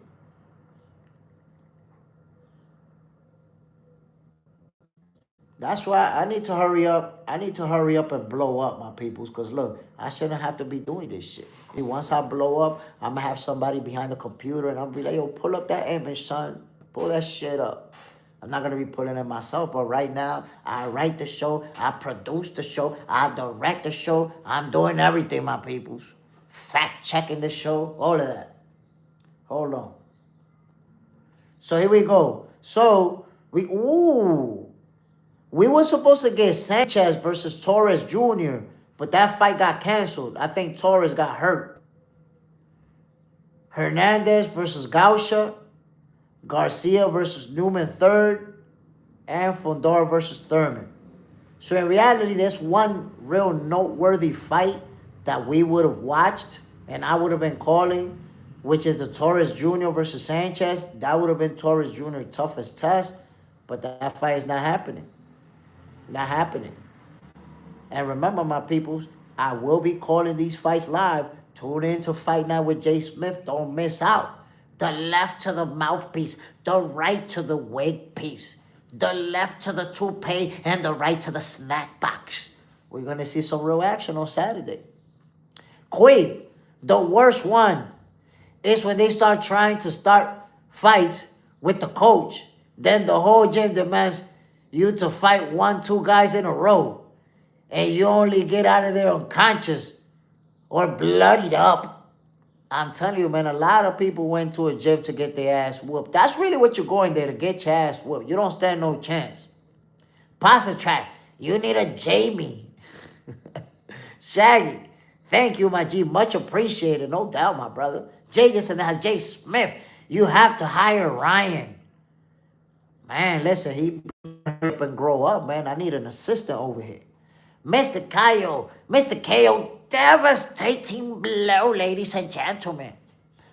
That's why I need to hurry up. I need to hurry up and blow up, my peoples. Because look, I shouldn't have to be doing this shit. And once I blow up, I'm going to have somebody behind the computer and I'm going to be like, yo, pull up that image, son. Pull that shit up. I'm not going to be pulling it myself. But right now, I write the show. I produce the show. I direct the show. I'm doing everything, my peoples. Fact checking the show. All of that. Hold on. So here we go. So, we were supposed to get Sanchez versus Torres Jr., but that fight got canceled. I think Torres got hurt. Hernandez versus Gausha. Garcia versus Newman third. And Fondora versus Thurman. So in reality, there's one real noteworthy fight that we would have watched and I would have been calling, which is the Torres Jr. versus Sanchez. That would have been Torres Jr.'s toughest test, but that fight is not happening. Not happening. And remember, my peoples, I will be calling these fights live. Tune in to Fight Night with JSmiff. Don't miss out. The left to the mouthpiece, the right to the wig piece, the left to the toupee, and the right to the snack box. We're going to see some real action on Saturday. Queen, the worst one is when they start trying to start fights with the coach. Then the whole gym demands you to fight 1-2 guys in a row. And you only get out of there unconscious or bloodied up. I'm telling you, man, a lot of people went to a gym to get their ass whooped. That's really what you're going there, to get your ass whooped. You don't stand no chance. Pasta track, you need a Jamie. Shaggy, thank you, my G. Much appreciated, no doubt, my brother. Jay just said, JSmiff, you have to hire Ryan. Man, listen, he up and grow up, man. I need an assistant over here. Mr. Ko, devastating blow, ladies and gentlemen.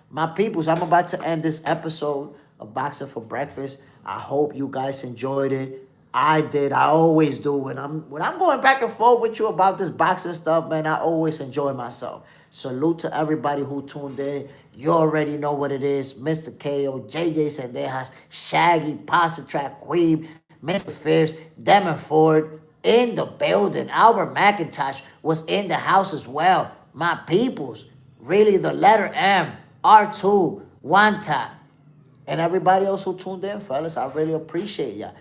My peoples, I'm about to end this episode of Boxing for Breakfast. I hope you guys enjoyed it. I did. I always do. When I'm going back and forth with you about this boxing stuff, man, I always enjoy myself. Salute to everybody who tuned in. You already know what it is. Mr. KO, JJ Sendejas, Shaggy, Pasta Track, Queen, Mr. Fierce, Demon Ford in the building. Albert McIntosh was in the house as well. My peoples, really the letter M, R2, Wanta, and everybody else who tuned in, fellas. I really appreciate ya.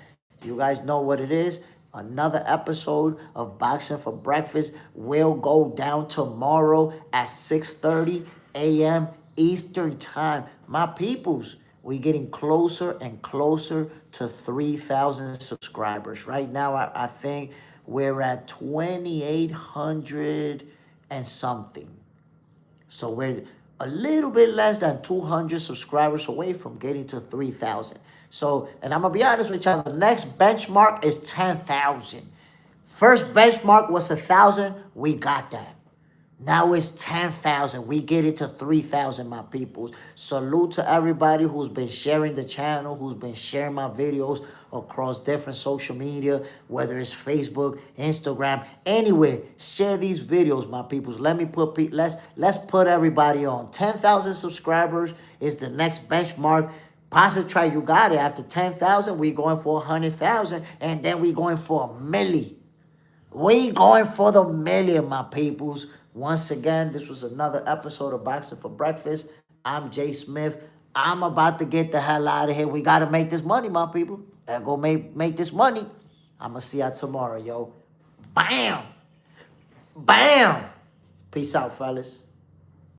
You guys know what it is. Another episode of Boxing for Breakfast will go down tomorrow at 6:30 a.m. Eastern Time. My peoples, we're getting closer and closer to 3,000 subscribers. Right now, I think we're at 2,800 and something. So we're a little bit less than 200 subscribers away from getting to 3,000. So, and I'm going to be honest with y'all, the next benchmark is 10,000. First benchmark was 1,000. We got that. Now it's 10,000. We get it to 3,000, my peoples. Salute to everybody who's been sharing the channel, who's been sharing my videos across different social media, whether it's Facebook, Instagram, anywhere. Share these videos, my peoples. Let's put everybody on. 10,000 subscribers is the next benchmark. Pasta try, you got it. After 10,000, we going for 100,000, and then we going for a milli. We going for the million, my peoples. Once again, this was another episode of Boxing for Breakfast. I'm JSmiff. I'm about to get the hell out of here. We got to make this money, my people. Gotta go make this money. I'm going to see y'all tomorrow, yo. Bam. Bam. Peace out, fellas.